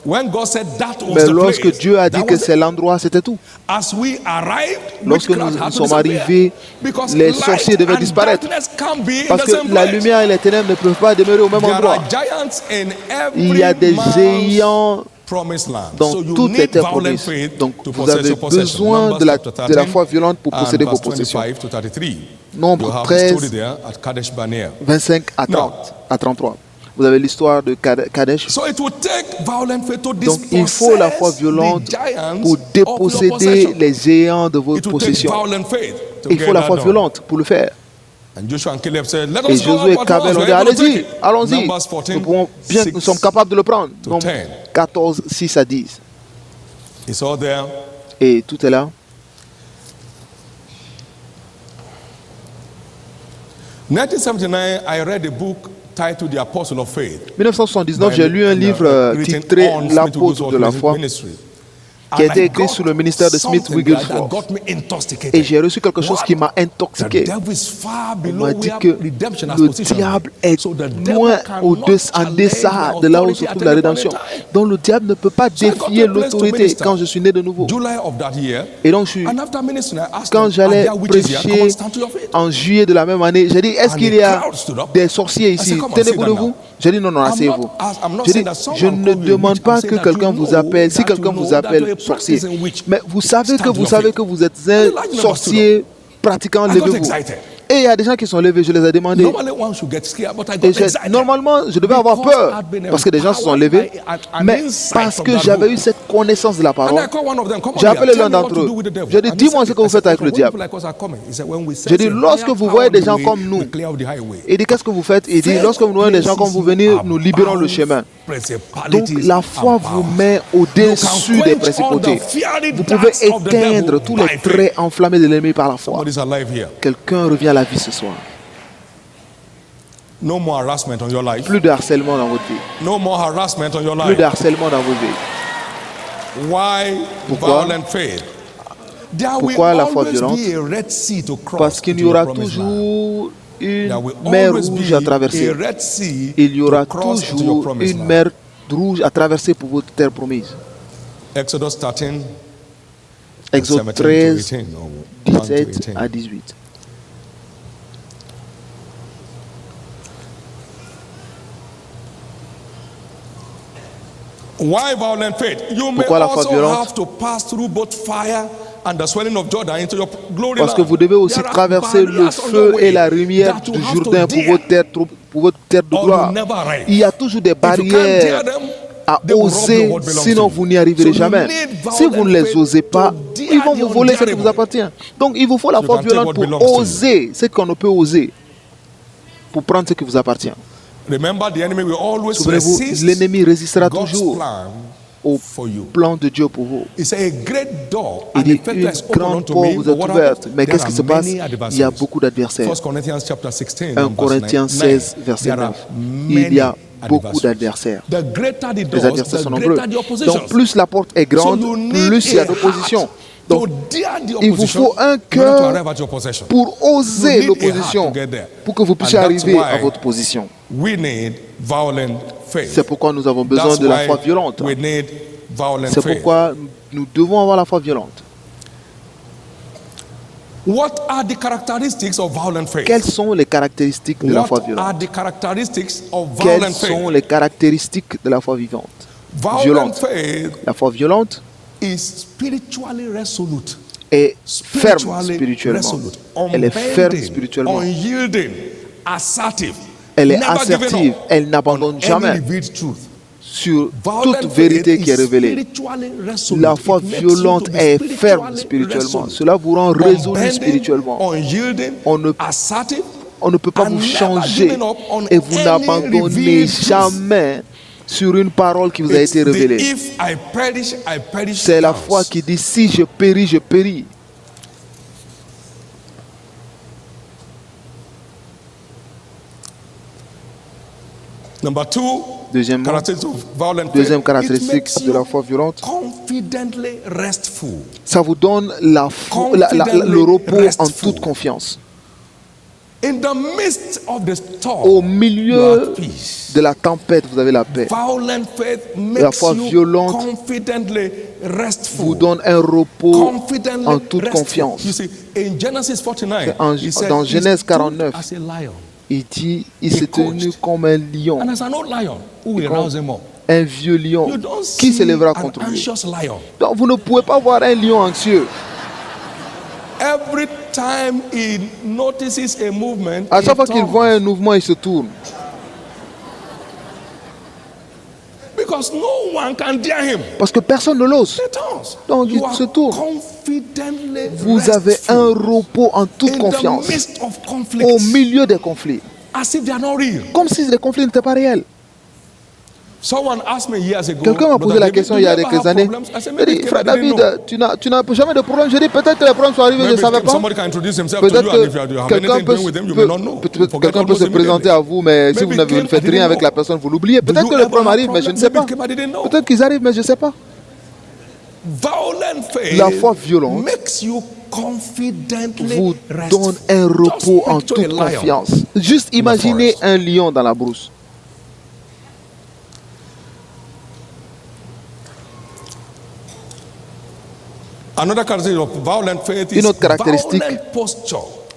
when God said that was Mais the lorsque place, Dieu a dit that que was c'est it. l'endroit, c'était tout. As we arrived, Lorsque witchcraft nous had to sommes disappear. arrivés, Because les light sorciers devaient and disparaître. darkness can't be in Parce the same que la place. lumière et les ténèbres ne peuvent pas demeurer au même There endroit. are giants in Il y a des every géants man's promised land. dans So you toutes les need terres violent promises. faith Donc to vous possess avez your possession. besoin Numbers de la chapter 13 foi violente pour and posséder vos verse possessions. 25 to 33. You Nombre have the 13, story there at Kadesh Barnea. 25 à 30, à 33. Vous avez l'histoire de Kadesh. So it will take violent faith to Donc il faut la foi violente pour déposséder les géants de It votre will take possession. violent faith to Il get faut la that foi done. violente pour le faire. And Joshua and Caleb said, Let Et us go Josué et up, Caleb ont dit, allez-y, allons-y. Numbers 14, Nous sommes capables de le prendre. Donc 10. 14, 6 à 10. It's all there. Et tout est là. 1979, I read a book titled The Apostle of Faith. 1979, j'ai lu un livre titré L'apôtre de la foi, qui a été écrit sous le ministère de Smith Wigglesworth. Et j'ai reçu quelque chose qui m'a intoxiqué. On m'a dit que le diable est loin en deçà de là où se trouve la rédemption. Donc le diable ne peut pas défier l'autorité quand je suis né de nouveau. Et donc quand j'allais prêcher en juillet de la même année, j'ai dit, est-ce qu'il y a des sorciers ici? Tenez-vous debout. J'ai dit, non, asseyez-vous. J'ai dit, je ne demande pas que quelqu'un vous appelle, si quelqu'un vous appelle sorcier. Mais vous savez que vous êtes un sorcier pratiquant, levez-vous. Et il y a des gens qui sont levés, je les ai demandé. Normalement, je devais avoir peur parce que des gens se sont levés, mais parce que j'avais eu cette connaissance de la parole, j'ai appelé l'un d'entre eux. J'ai dit, dis-moi ce que vous faites avec le diable. J'ai dit, lorsque vous voyez des gens comme nous, il dit, qu'est-ce que vous faites? Il dit, lorsque vous voyez des gens comme vous venir, nous libérons le chemin. Donc la foi vous met au-dessus des principautés. Vous pouvez éteindre tous les traits enflammés de l'ennemi par la foi. Quelqu'un revient à la vie ce soir. No more harassment on your life. Plus de harcèlement dans votre vie. No more harassment on your life. Plus de harcèlement dans vos vies. Why Pourquoi? Violent faith? Pourquoi la foi violente? Parce qu'il y aura toujours une mer rouge à traverser. Il y aura toujours une mer rouge à traverser pour votre terre promise. Exodus 13, Exode 13, 17 à 18. Why violent faith? You may Pourquoi la foi also violente? have to pass through both fire and the swelling of Jordan into your glory Parce que vous devez aussi traverser le feu et la lumière du Jourdain pour votre terre de gloire. Il y a toujours des barrières à oser, sinon vous n'y arriverez jamais. Si vous ne les osez pas, ils vont vous voler ce qui vous appartient. Donc il vous faut la foi violente pour oser ce qu'on ne peut oser, pour prendre ce qui vous appartient. Souvenez-vous, l'ennemi résistera toujours au plan de Dieu pour vous. Il dit, une grande porte vous est ouverte. Mais qu'est-ce qui se passe? Il y a beaucoup d'adversaires. 1 Corinthiens 16, verset 9. Il y a beaucoup d'adversaires. Les adversaires sont nombreux. Donc plus la porte est grande, plus il y a d'opposition. Donc, il vous faut un cœur pour oser l'opposition, pour que vous puissiez arriver à votre position. C'est pourquoi nous avons besoin de la foi violente. C'est pourquoi nous devons avoir la foi violente. Quelles sont les caractéristiques de la foi violente? Quelles sont les caractéristiques de la foi vivante? Violente. La foi violente est ferme spirituellement. Elle est ferme spirituellement. Elle est assertive. Elle n'abandonne jamais sur toute vérité qui est révélée. La foi violente est ferme spirituellement. Cela vous rend résolu spirituellement. On ne peut pas vous changer et vous n'abandonnez jamais sur une parole qui vous a été révélée. C'est la foi qui dit, si je péris, je péris. Deuxième caractéristique de la foi violente, ça vous donne le repos en toute confiance. Au milieu de la tempête, vous avez la paix. La foi violente vous donne un repos en toute confiance. Dans Genèse 49, il dit, il s'est tenu comme un lion, un vieux lion. Qui se lèvera contre lui? Donc vous ne pouvez pas voir un lion anxieux. À chaque fois qu'il voit un mouvement, il se tourne. Parce que personne ne l'ose. Donc il se tourne. Vous avez un repos en toute confiance au milieu des conflits. Comme si les conflits n'étaient pas réels. Quelqu'un m'a posé la question il y a quelques années. Il dit, frère David, tu n'as jamais de problème. Je dis, peut-être que les problèmes sont arrivés, je ne savais pas. Peut-être que quelqu'un peut se présenter à vous, mais si vous ne faites rien avec la personne, vous l'oubliez. Peut-être que les problèmes arrivent, mais je ne sais pas. Peut-être qu'ils arrivent, mais je ne sais pas. La foi violente vous donne un repos en toute confiance. Juste imaginez un lion dans la brousse. Une autre caractéristique,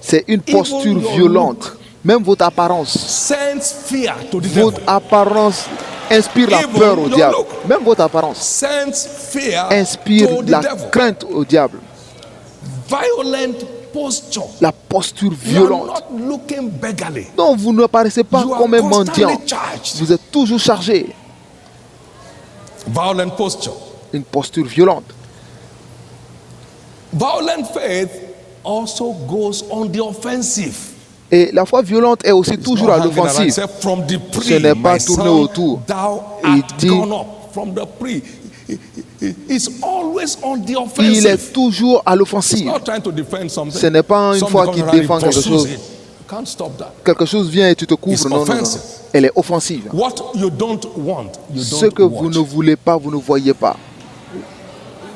c'est une posture violente. Même votre apparence inspire la peur au diable. Même votre apparence inspire la crainte au diable. La posture violente. Non, vous ne paraissez pas comme un mendiant. Vous êtes toujours chargé. Une posture violente. Violent faith also goes on the offensive. Et la foi violente est aussi toujours à l'offensive. Ce n'est pas tourné autour. Il dit, il est toujours à l'offensive. Ce n'est pas une fois qu'il défend quelque chose. Quelque chose vient et tu te couvres. Non, non, non. Elle est offensive. Ce que vous ne voulez pas, vous ne voyez pas.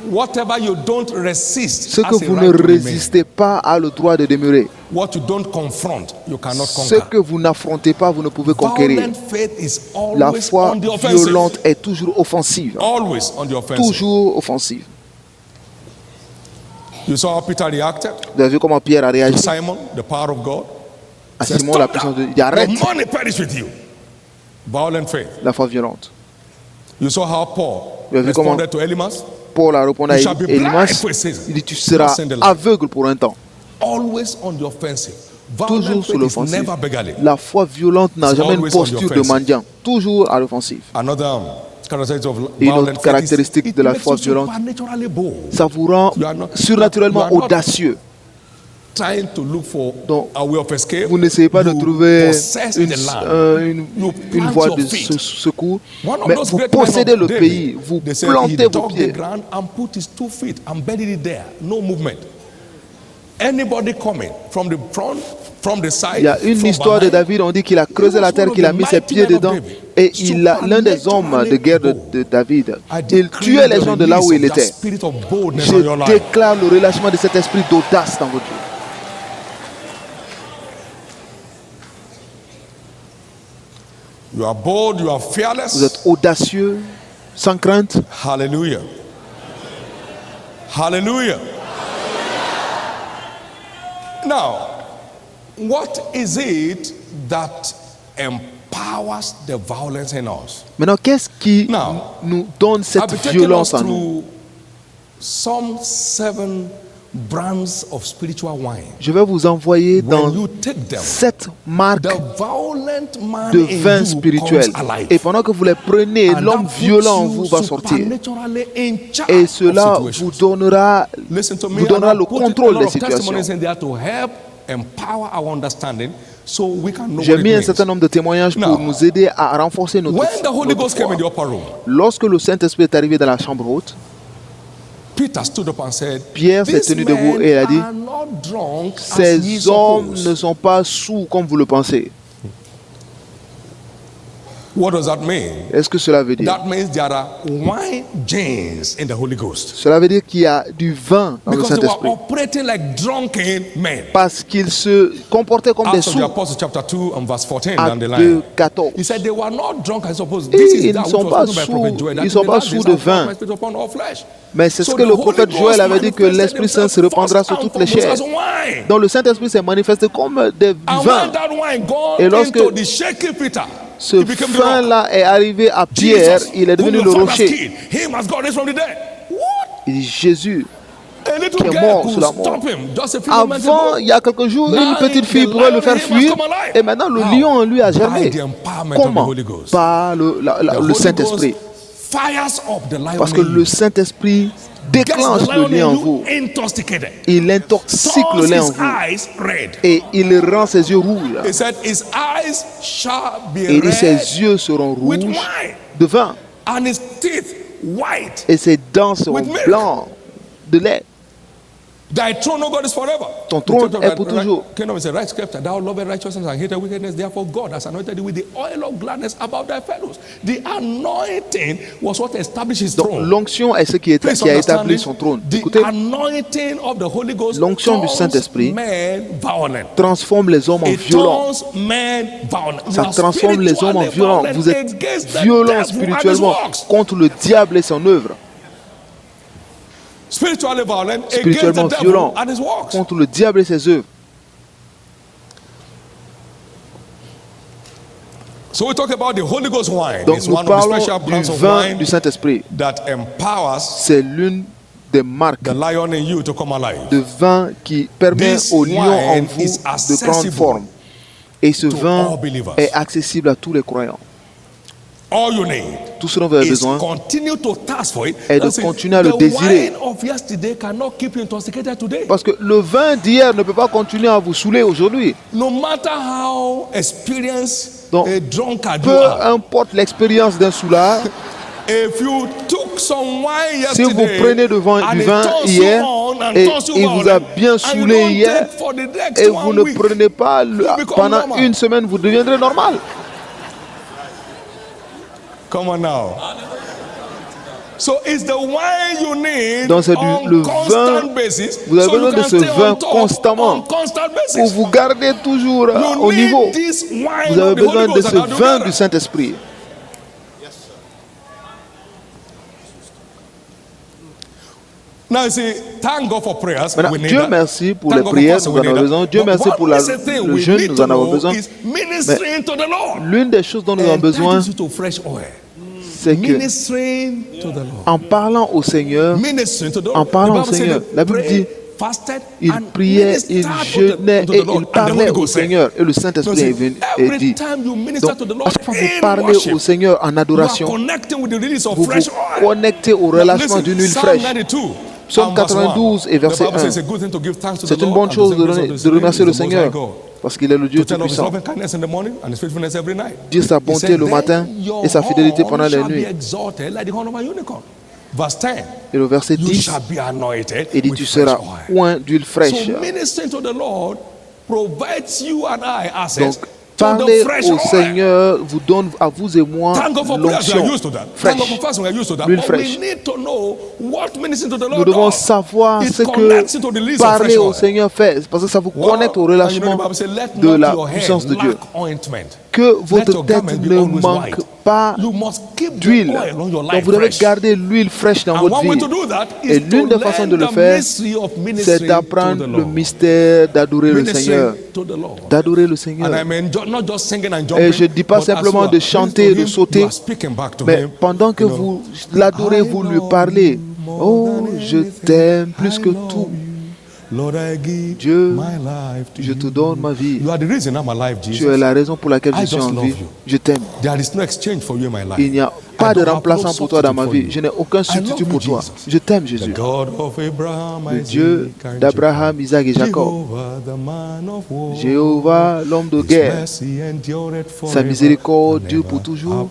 Ce que vous ne résistez pas a le droit de demeurer. Ce que vous n'affrontez pas, vous ne pouvez conquérir. La foi violente est toujours offensive. Toujours offensive. Vous avez vu comment Pierre a réagi? À Simon, la puissance de Dieu. Arrête. La foi violente. Vous avez vu comment Paul a répondu à Élimas, il dit, tu seras aveugle pour un temps. Toujours sur l'offensive. La foi violente n'a jamais une posture de mendiant. Toujours à l'offensive. Une autre caractéristique de la foi violente, ça vous rend surnaturellement audacieux. Donc, vous n'essayez pas de trouver une voie de secours, mais vous possédez le pays, vous plantez vos pieds. Il y a une histoire de David, on dit qu'il a creusé la terre, qu'il a mis ses pieds dedans, et l'un des hommes de guerre de David, il tuait les gens de là où il était. Je déclare le relâchement de cet esprit d'audace dans votre vie. You are bold, you are fearless. Vous êtes audacieux, sans crainte. Hallelujah. Hallelujah. Now, what is it that empowers the violence in us? Maintenant, qu'est-ce qui nous donne cette violence en nous? Psalm 7 brands of spiritual wine. Je vais vous envoyer dans 7 marques de vin spirituel. Et pendant que vous les prenez, l'homme violent en vous va sortir. Et cela vous donnera le contrôle des situations. J'ai mis un certain nombre de témoignages pour nous aider à renforcer notre foi. Lorsque le Saint-Esprit est arrivé dans la chambre haute, Pierre s'est tenu debout et il a dit, ces hommes ne sont pas sous comme vous le pensez. Est-ce que cela veut dire? Cela veut dire qu'il y a du vin dans le Saint-Esprit. Parce qu'ils se comportaient comme des sourds. Actes 2:14. Ils ne sont pas sourds, ils ne sont pas sourds de vin. Mais c'est ce que le prophète Joël avait dit, que l'Esprit Saint se répandra sur toutes les chairs. Donc le Saint-Esprit s'est manifesté comme des vins. Et lorsque ce vin-là est arrivé à Pierre, il est devenu le rocher. Il dit, Jésus, qui est mort sous la mort. Avant, il y a quelques jours, une petite fille pourrait le faire fuir. Et maintenant, le lion en lui a germé. Comment? Par le Saint-Esprit. Parce que le Saint-Esprit déclenche le lait en vous. Il intoxique le lait en vous. Et il rend ses yeux rouges. Et il dit ses yeux seront rouges de vin. Et ses dents seront blancs de lait. Thy throne, O God, is forever. Ton trône est pour toujours. Kingdom is a right scripture. Thou lovest righteousness and hatest wickedness. Therefore, God has anointed thee with the oil of gladness above thy fellows. The anointing was what established his throne. Donc, l'onction est ce qui a établi son trône. Écoutez, l'onction du Saint-Esprit transforme les hommes en violents. Ça transforme les hommes en violents. Vous êtes violents spirituellement contre le diable et son œuvre. Spirituellement violent contre le diable et ses œuvres. Donc nous parlons du vin du Saint-Esprit. C'est l'une des marques de vin qui permet au lion en vous de prendre forme. Et ce vin est accessible à tous les croyants. Tout ce dont vous avez besoin est de continuer à le désirer. Parce que le vin d'hier ne peut pas continuer à vous saouler aujourd'hui. Donc, peu importe l'expérience d'un soulard, si vous prenez du vin hier et il vous a bien saoulé hier et vous ne prenez pas pendant une semaine, vous deviendrez normal. Come on now. So it's the wine you need. Donc c'est le vin. Vous avez besoin de ce vin constamment pour vous garder toujours au niveau. Vous avez besoin de ce vin du Saint-Esprit. Now you see, thank God for prayers. Maintenant, Dieu merci pour les prières, nous en avons besoin. Dieu merci pour le jeûne, nous en avons besoin. Mais l'une des choses dont nous avons besoin, c'est que en parlant au Seigneur, la Bible dit, il priait, il jeûnait et il parlait au Seigneur. Et le Saint-Esprit est venu et dit. Donc, à chaque fois que vous parlez au Seigneur en adoration, vous vous connectez au relâchement d'une huile fraîche. Psaume 92 et verset 1. C'est une bonne chose de remercier le Seigneur parce qu'il est le Dieu Tout-Puissant. Dire sa bonté le matin et sa fidélité pendant la nuit. Et le verset 10, il dit, tu seras oint d'huile fraîche. Donc, parler au Seigneur vous donne à vous et moi l'onction fraîche, l'huile fraîche. Nous devons savoir ce que parler au Seigneur fait, parce que ça vous connecte au relâchement de la puissance de Dieu. Que votre tête ne manque pas d'huile. Donc vous devez garder l'huile fraîche dans votre vie. Et l'une des façons de le faire, c'est d'apprendre le mystère d'adorer le Seigneur. D'adorer le Seigneur. Et je ne dis pas simplement de chanter et de sauter, mais pendant que vous l'adorez, vous lui parlez. Oh, je t'aime plus que tout. Dieu, je te donne ma vie. Tu es la raison pour laquelle je suis en vie. Je t'aime. Il n'y a pas de remplaçant pour toi dans ma vie. Je n'ai aucun substitut pour toi. Je t'aime, Jésus. Le Dieu d'Abraham, Isaac et Jacob. Jéhovah, l'homme de guerre. Sa miséricorde dure pour toujours.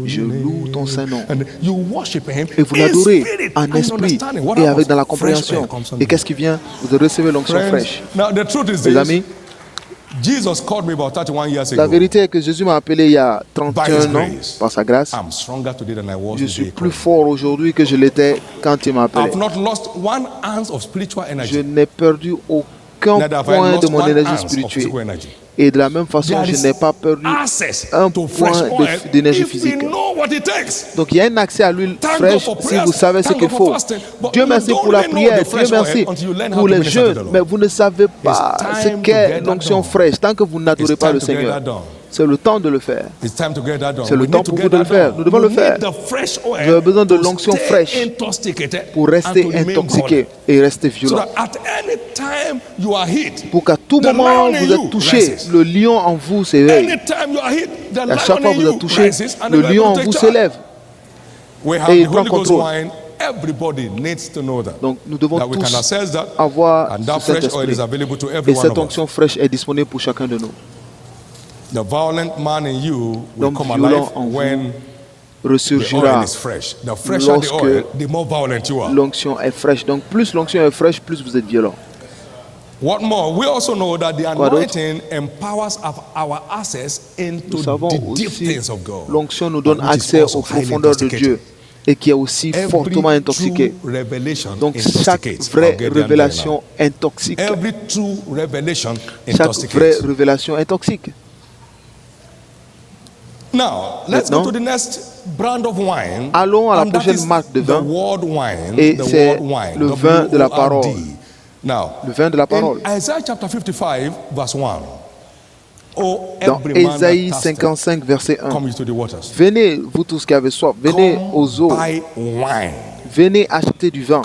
Je loue ton Saint-Nom. Et vous l'adorez en esprit et avec dans la compréhension. Et qu'est-ce qui vient? Vous recevez l'onction fraîche. Les amis, la vérité est que Jésus m'a appelé il y a 31 ans par sa grâce. Je suis plus fort aujourd'hui que je l'étais quand il m'a appelé. Je n'ai perdu aucun point de mon énergie spirituelle. Et de la même façon, je n'ai pas perdu un point d'énergie physique. Donc il y a un accès à l'huile fraîche si vous savez ce qu'il faut. Dieu merci pour la prière, Dieu merci pour les jeûnes, mais vous ne savez pas ce qu'est l'onction fraîche tant que vous n'adorez pas le Seigneur. C'est le temps de le faire. C'est le temps pour vous de le faire. Nous devons le faire. Vous avez besoin de l'onction fraîche pour rester intoxiqué et rester violent. Pour qu'à tout moment vous êtes touché, le lion en vous s'éveille. À chaque fois que vous êtes touché, le lion en vous s'élève. Et il prend contrôle. Everybody needs to know that. Donc nous devons that we can tous access that, avoir and that cet fresh oil is esprit. available to every Et one cette of us. onction fraîche est disponible pour chacun de nous. The violent man in you will L'homme come violent alive en vous when the ressurgira oil is fresh. The fresher the oil, the more violent you are. l'onction est fraîche. Donc plus l'onction est fraîche, plus vous êtes violent. What more? We also know that the anointing empowers our access into Nous savons the deep aussi things of God. l'onction nous donne which is accès also aux highly profondeurs de intoxicating. Dieu et qui est aussi fortement intoxiqué. Donc chaque vraie révélation intoxique. Every true revelation Chaque vraie révélation intoxique. Now, let's go to the next brand of wine. Allons à la prochaine marque de vin. Et c'est le vin de la parole. Now, le vin de la parole. In Isaiah chapter 55, verse 1. Dans Ésaïe 55, verset 1. Venez, vous tous qui avez soif, venez aux eaux. Venez acheter du vin.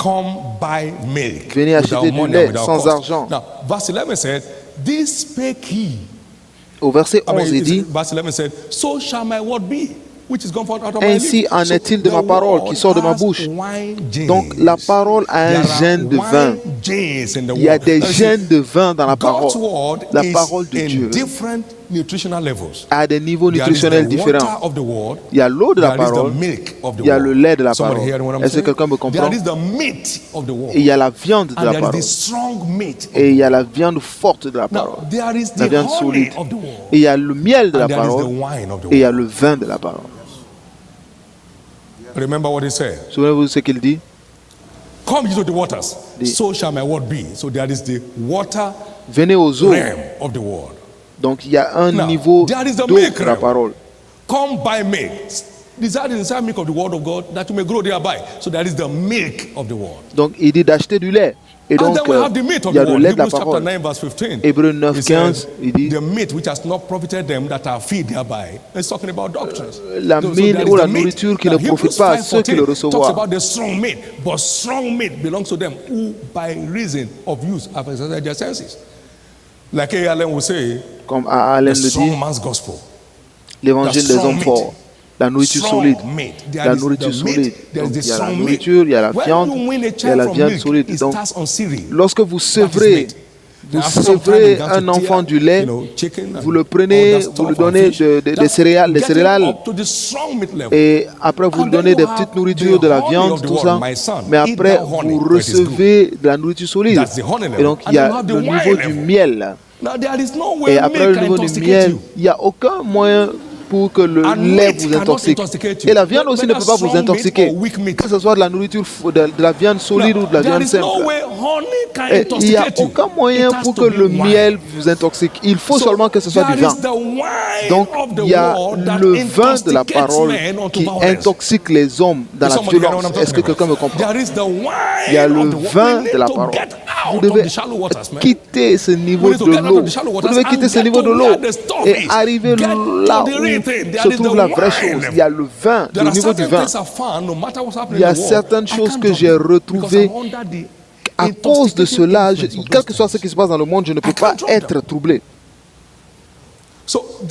Venez acheter du lait sans argent. Now, verse 11 said, "This spake he." Au verset 11, il dit, verse 11 said, "So shall my word be, which is gone forth out of my lips." Ainsi en est-il de ma parole qui sort de ma bouche. Donc la parole a un gène de vin. Il y a des gènes de vin dans la parole. La parole de Dieu a des niveaux nutritionnels différents. Il y a l'eau de la parole, il y a le lait de la parole. Est-ce que quelqu'un me comprend? Et il y a la viande de la parole. Et il y a la viande forte de la parole. La viande solide. Et il y a le miel de la parole. Et il y a le vin de la parole. Souvenez-vous de ce qu'il dit? Come to the waters, so shall my word be. So there is the water Venez aux eaux. realm of the word. Donc il y a un niveau d'eau de la parole. Come buy milk. Desire the inside milk of the word of God that you may grow thereby. So there is the milk of the word. Donc il dit d'acheter du lait. Et donc il y a le lait de la parole. Hébreux 9, 15, il dit the meat which has not profited them that are feed thereby. It's talking about doctrines. La mine ou la nourriture qui ne profite pas à ceux qui le recevront. Talks about the strong meat, but strong meat belongs to them who by reason of use have exercised their senses. Like Allen will say, comme Allen le dit, l'évangile des hommes forts. La nourriture solide. La nourriture solide. Donc, il y a la nourriture, il y a la viande, il y a la viande solide. Donc, lorsque vous sevrez un enfant du lait, vous le prenez, vous lui donnez des céréales, et après vous lui donnez des petites nourritures, de la viande, tout ça. Mais après, vous recevez de la nourriture solide. Et donc, il y a le niveau du miel. Et après le niveau du miel, il n'y a aucun moyen pour que le lait vous intoxique. Et la viande aussi ne peut pas vous intoxiquer. Que ce soit de la nourriture, de la viande solide ou de la viande simple. Et il n'y a aucun moyen pour que le miel vous intoxique. Il faut seulement que ce soit du vin. Donc il y a le vin de la parole qui intoxique les hommes dans la violence. Est-ce que quelqu'un me comprend? Il y a le vin de la parole. Vous devez quitter ce niveau de l'eau. Vous devez quitter ce niveau de l'eau et arriver là où se trouve la vraie chose. Il y a le vin, le niveau du vin. Il y a certaines choses que j'ai retrouvées. À cause de cela, quel que soit ce qui se passe dans le monde, je ne peux pas être troublé.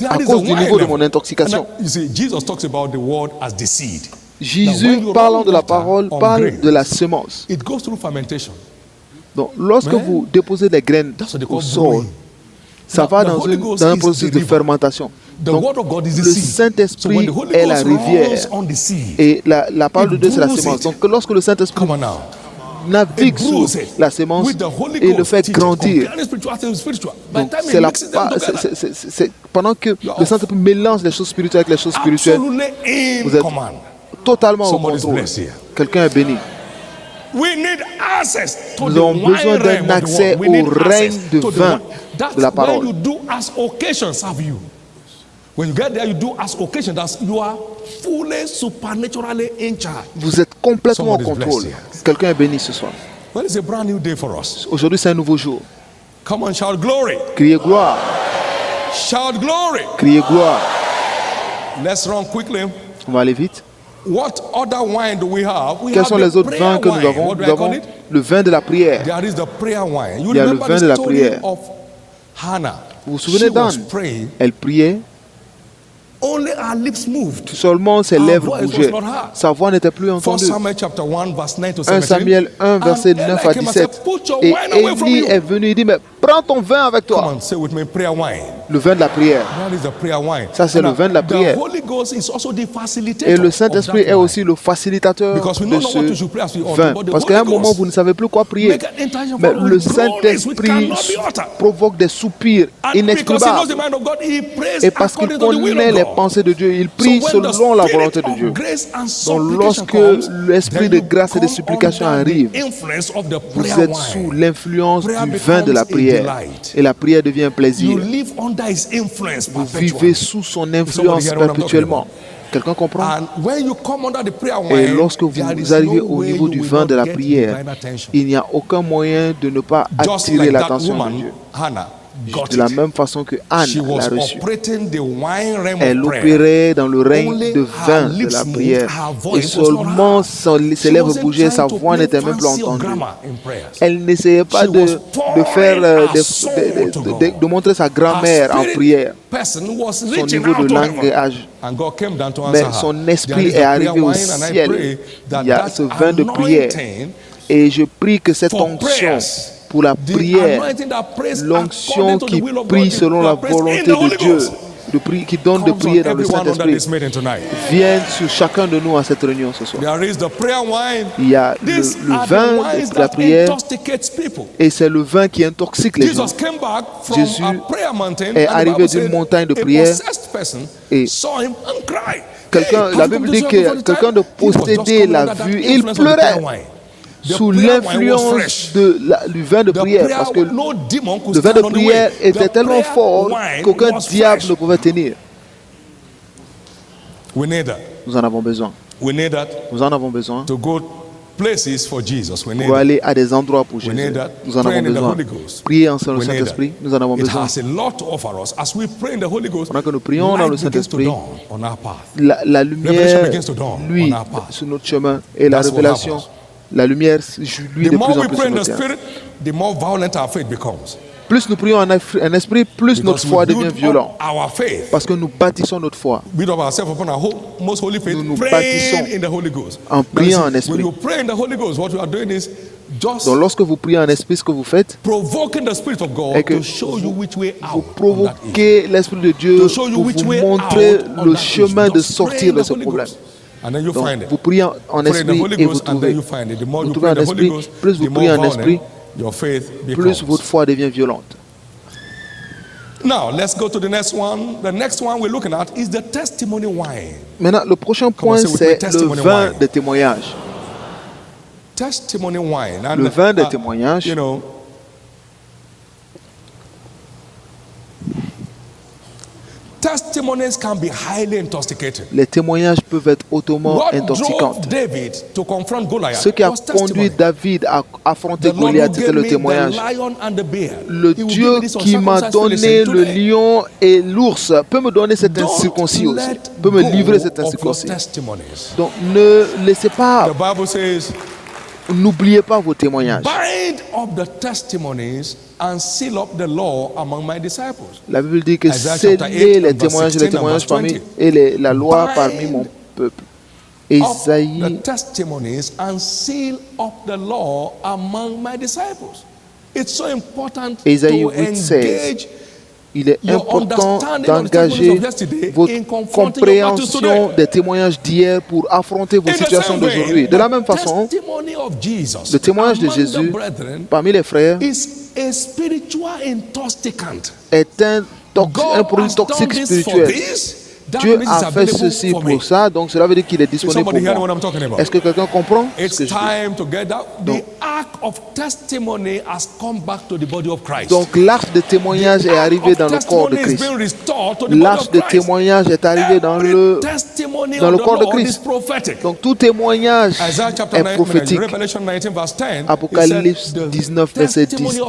À cause du niveau de mon intoxication. Jésus, parlant de la parole, parle de la semence. Donc, lorsque vous déposez des graines au sol, ça va dans un processus de fermentation. Donc, le Saint-Esprit est la rivière et la parole de Dieu, c'est la semence. Donc, lorsque le Saint-Esprit navigue sur la semence et le fait grandir, donc c'est pendant que le Saint-Esprit mélange les choses spirituelles avec les choses spirituelles, vous êtes totalement au contrôle. Quelqu'un est béni. Nous avons besoin d'un accès au règne de vin de la parole. Vous êtes complètement en contrôle. Quelqu'un est béni ce soir. Aujourd'hui, c'est un nouveau jour. Criez gloire. Criez gloire. On va aller vite. Quels sont les autres vins que nous avons? Nous avons le vin de la prière. Il y a le vin de la prière. Vous vous souvenez d'Anne? Elle priait Only our lips moved. Seulement ses lèvres bougeaient. Sa voix n'était plus entendue. 1 Samuel 1, verset 9 à 17. Et Élie est venu, il dit, mais prends ton vin avec toi. Le vin de la prière. Ça, c'est le vin de la prière. Et le Saint-Esprit est aussi le facilitateur de ce vin. Parce qu'à un moment, vous ne savez plus quoi prier. Mais le Saint-Esprit provoque des soupirs inexprimables. Et parce qu'il connaît les pensées de Dieu, il prie selon la volonté de Dieu. Donc lorsque l'esprit de grâce et de supplication arrive, vous êtes sous l'influence du vin de la prière. Et la prière devient un plaisir. Vous vivez sous son influence perpétuellement. Quelqu'un comprend? Et lorsque vous arrivez au niveau du vin de la prière, il n'y a aucun moyen de ne pas attirer l'attention de Dieu. De la même façon que Anne l'a reçu. Elle opérait dans le règne de vin de la prière. Et seulement ses lèvres bougeaient, sa voix n'était même plus entendue. Elle n'essayait pas de montrer sa grammaire en prière, son niveau de langage. Mais son esprit est arrivé au ciel. Il y a ce vin de prière. Et je prie que cette onction pour la prière, l'onction qui prie selon la volonté de Dieu, qui donne de prier dans le Saint-Esprit, vienne sur chacun de nous à cette réunion ce soir. Il y a le vin de la prière et c'est le vin qui intoxique les gens. Jésus est arrivé d'une montagne de prière et la Bible dit que quelqu'un de possédé l'a vu, il pleurait sous l'influence du vin de prière, parce que le vin de prière était tellement fort qu'aucun diable ne pouvait tenir. Nous en avons besoin. Nous en avons besoin pour aller à des endroits pour Jésus. Nous en avons besoin. Prier en le Saint-Esprit, nous en avons besoin. Pendant que nous prions dans le Saint-Esprit, la lumière, lui, sur notre chemin, et la révélation, la lumière, lui, de plus en plus sur notre terre. Plus nous prions en esprit, plus notre foi devient violente. Parce que nous bâtissons notre foi. Nous nous bâtissons en priant en esprit. Donc lorsque vous priez en esprit, ce que vous faites est que vous provoquez l'Esprit de Dieu pour vous montrer le chemin de sortir de ce problème. Donc, vous priez en esprit et vous trouvez. Vous trouvez en esprit, plus vous priez en esprit, plus votre foi devient violente. Now, let's go to the next one. The next one we're looking at is the testimony wine. Maintenant, le prochain point, c'est le vin de témoignage. Testimony wine. And, le vin de témoignage. You know, testimonies can be highly intoxicating. Les témoignages peuvent être hautement intoxicants. Ce qui a conduit David à affronter Goliath, c'était le témoignage. Le Dieu qui m'a donné le lion et l'ours peut me donner cette incirconcis aussi, peut me livrer cette incirconcis. Donc ne laissez pas, n'oubliez pas vos témoignages. Bind up the testimonies and seal up the law among my disciples. La Bible dit que scellez les témoignages parmi et la loi parmi mon peuple. Ésaïe, the testimonies and seal up the law among my disciples. It's so important Ésaïe to 8:16. Il est important d'engager votre compréhension des témoignages d'hier pour affronter vos situations d'aujourd'hui. De la même façon, le témoignage de Jésus parmi les frères est un produit toxique spirituel. Dieu a fait ceci pour ça, donc cela veut dire qu'il est disponible pour moi. Est-ce que quelqu'un comprend ce que je dis? Donc l'arche de témoignage est arrivée dans le corps de Christ. L'arche de témoignage est arrivée dans le corps de Christ. Donc tout témoignage est prophétique. Apocalypse 19, verset 10.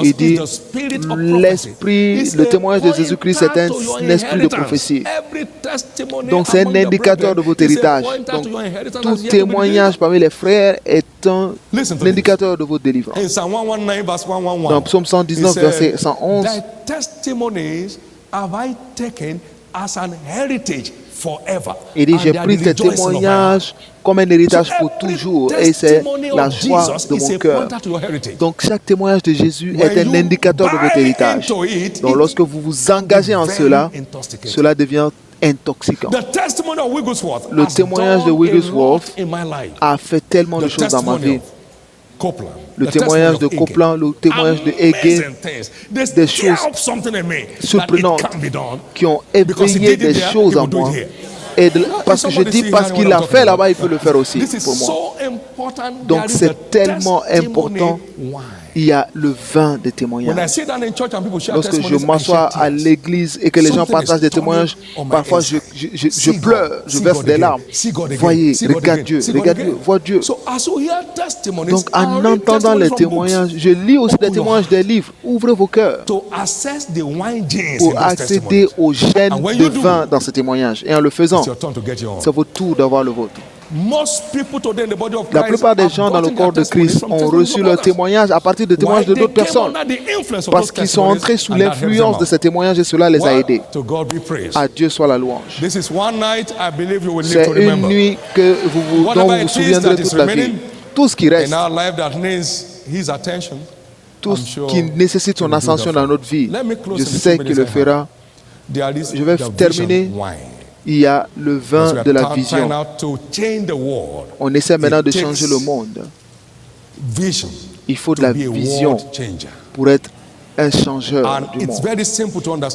Il dit, le témoignage de Jésus-Christ est un esprit de prophétie. Donc c'est un indicateur de votre héritage. Donc tout témoignage parmi les frères est un indicateur de votre délivrance. Dans Psaume 119, verset 111, as an heritage forever. Il dit, j'ai pris tes témoignages comme un héritage pour toujours, et c'est la joie de mon cœur. Donc chaque témoignage de Jésus est un indicateur de votre héritage. Donc lorsque vous vous engagez en cela, cela devient intoxicant. Le témoignage de Wigglesworth a fait tellement de choses dans ma vie. Le témoignage de Copeland, le témoignage de Hagin, des choses surprenantes qui ont éveillé des choses en moi. Et parce que je dis, parce qu'il l'a fait là-bas, il peut le faire aussi pour moi. Donc c'est tellement important. Il y a le vin des témoignages. Lorsque je m'assois à l'église et que les gens partagent des témoignages, parfois je pleure, je verse des larmes. Voyez, regarde Dieu, vois Dieu. Donc en entendant les témoignages, je lis aussi des témoignages des livres. Ouvrez vos cœurs pour accéder au gène de vin dans ces témoignages. Et en le faisant, c'est votre tour d'avoir le vôtre. La plupart des gens dans le corps de Christ ont reçu leur témoignage à partir de témoignages de d'autres personnes parce qu'ils sont entrés sous l'influence de ces témoignages et cela les a aidés. À Dieu soit la louange. C'est une nuit dont vous vous souviendrez toute la vie. Tout ce qui reste, tout ce qui nécessite son ascension dans notre vie, je sais qu'il le fera. Je vais terminer. Il y a le vin de la vision. On essaie maintenant de changer le monde. Il faut de la vision pour être un changeur du monde.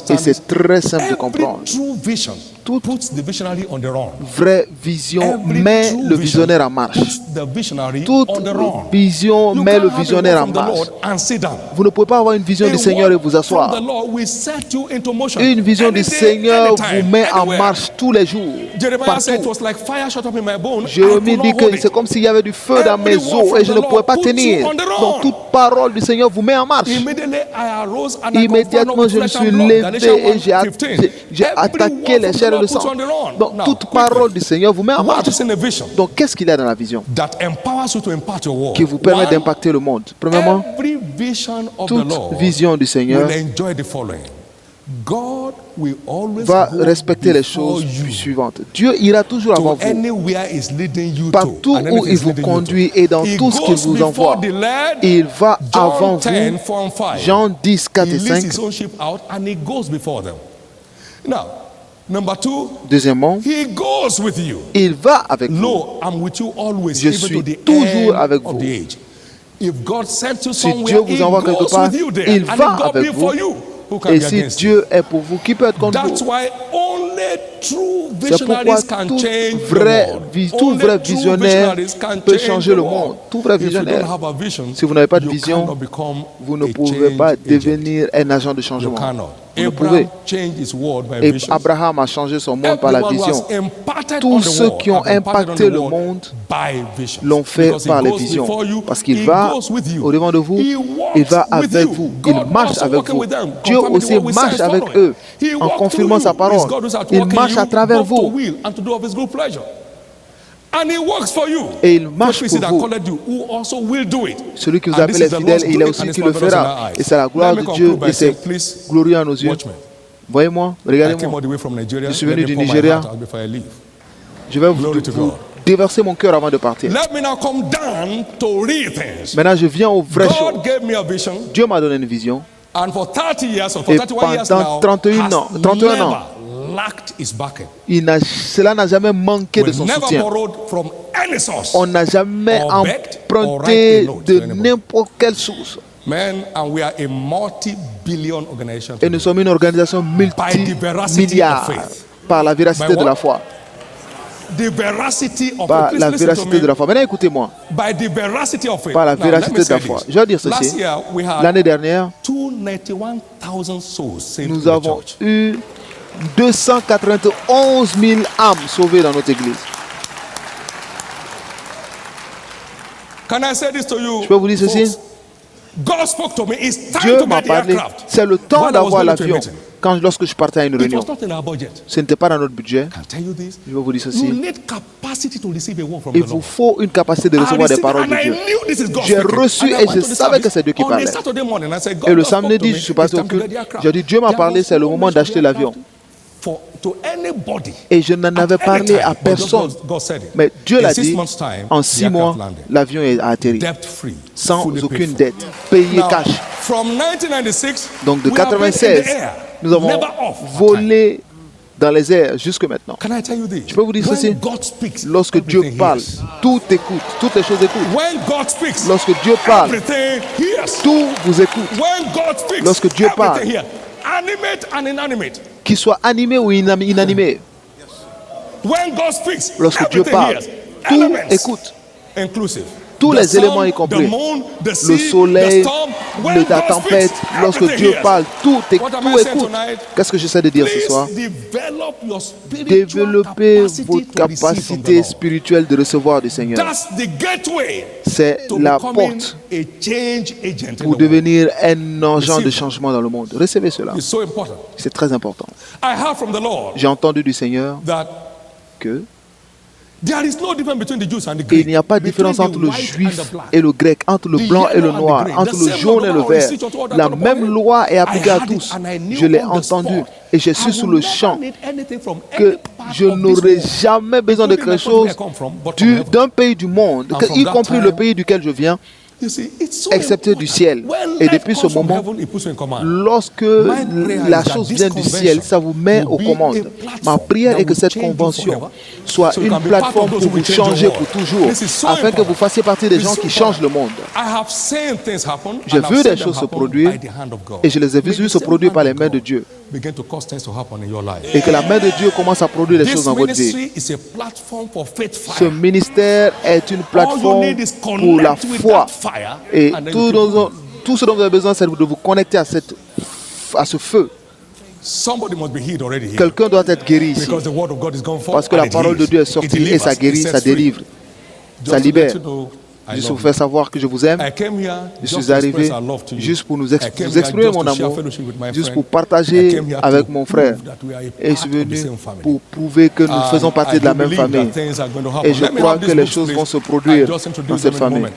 Et c'est très simple de comprendre. Toute vraie vision met le visionnaire en marche. Toute vision met le visionnaire en marche. Vous ne pouvez pas avoir une vision du Seigneur et vous asseoir. Une vision du Seigneur vous met en marche tous les jours. Jérémie dit que c'est comme s'il y avait du feu dans mes os et je ne pouvais pas tenir. Donc toute parole du Seigneur vous met en marche. Immédiatement je me suis levé et j'ai attaqué les chairs et le sang. Donc toute parole du Seigneur vous met en marche. Donc qu'est-ce qu'il y a dans la vision qui vous permet d'impacter le monde? Premièrement, toute vision du Seigneur va respecter les choses suivantes. Dieu ira toujours avant vous. Partout où il vous conduit et dans tout ce qu'il vous envoie, il va avant vous. Jean 10, 4 et 5. Deuxièmement, il va avec vous. Je suis toujours avec vous. Si Dieu vous envoie quelque part, il va avec vous. Et si Dieu est pour vous, qui peut être contre vous? C'est pourquoi tout vrai visionnaire peut changer le monde. Tout vrai visionnaire. Si vous n'avez pas de vision, vous ne pouvez pas devenir un agent de changement. Vous ne pouvez. Et Abraham a changé son monde par la vision. Tous ceux qui ont impacté le monde l'ont fait par les visions. Parce qu'il va au-devant de vous, il va avec vous, il marche avec vous. Dieu aussi marche avec eux en confirmant sa parole. Il marche à travers vous. Et il marche pour vous. Celui qui vous appelle est fidèle, il est aussi qui le fera. Et c'est la gloire de Dieu et c'est glorieux à nos yeux. Voyez-moi, regardez-moi. Je suis venu du Nigeria. Je vais vous déverser mon cœur avant de partir. Maintenant, je viens aux vraies choses. Dieu m'a donné une vision. Et pendant 31 ans, cela n'a jamais manqué de son soutien. On n'a jamais emprunté de n'importe quelle source. Et nous sommes une organisation multimilliard par la véracité de la foi. Par la véracité de la foi. Maintenant, écoutez-moi. Par la véracité de la foi. Je vais dire ceci. L'année dernière, nous avons eu 291 000 âmes sauvées dans notre église. Je peux vous dire ceci? Dieu m'a parlé. C'est le temps d'avoir l'avion. Lorsque je partais à une réunion, ce n'était pas dans notre budget. Je vais vous dire ceci. Il vous faut une capacité de recevoir des paroles de Dieu. J'ai reçu et je savais que c'est Dieu qui parlait. Et le samedi, je suis passé au culte. J'ai dit, Dieu m'a parlé, c'est le moment d'acheter l'avion. Et je n'en avais parlé à personne. Mais Dieu l'a dit, en 6 mois, l'avion a atterri. Sans aucune dette. Payé cash. Donc de 1996, nous avons volé dans les airs jusque maintenant. Je peux vous dire ceci. Lorsque Dieu parle, tout écoute. Toutes les choses écoutent. Lorsque Dieu parle, tout vous écoute. Lorsque Dieu parle, qu'il soit animé ou inanimé. Lorsque Dieu parle, tout écoute. Tous les éléments y compris. Le soleil, la tempête. Lorsque Dieu parle, tout écoute. Qu'est-ce que j'essaie de dire ce soir? Développez votre capacité spirituelle de recevoir du Seigneur. C'est la porte pour devenir un agent de changement dans le monde. Recevez cela. C'est très important. J'ai entendu du Seigneur que il n'y a pas de différence entre le juif et le grec, entre le blanc et le noir, entre le jaune et le vert. La même loi est appliquée à tous. Je l'ai entendu et je suis sous le champ que je n'aurai jamais besoin de quelque chose d'un pays du monde, y compris le pays duquel je viens, excepté du ciel. Et depuis ce moment, lorsque la chose vient du ciel, ça vous met aux commandes. Ma prière est que cette convention soit une plateforme pour vous changer pour toujours, afin que vous fassiez partie des gens qui changent le monde. J'ai vu des choses se produire et je les ai vues se produire par les mains de Dieu. Et que la main de Dieu commence à produire des choses dans votre vie. Ce ministère est une plateforme pour la foi. Et tout ce dont vous avez besoin, c'est de vous connecter à ce feu. Quelqu'un doit être guéri ici. Parce que la parole de Dieu est sortie et ça guérit, ça délivre, ça libère. Juste pour vous faire savoir que je vous aime. Je suis arrivé juste pour vous exprimer mon amour, juste pour partager avec mon frère. Et je suis venu pour prouver que nous faisons partie de la même famille. Et je crois que les choses vont se produire dans cette famille.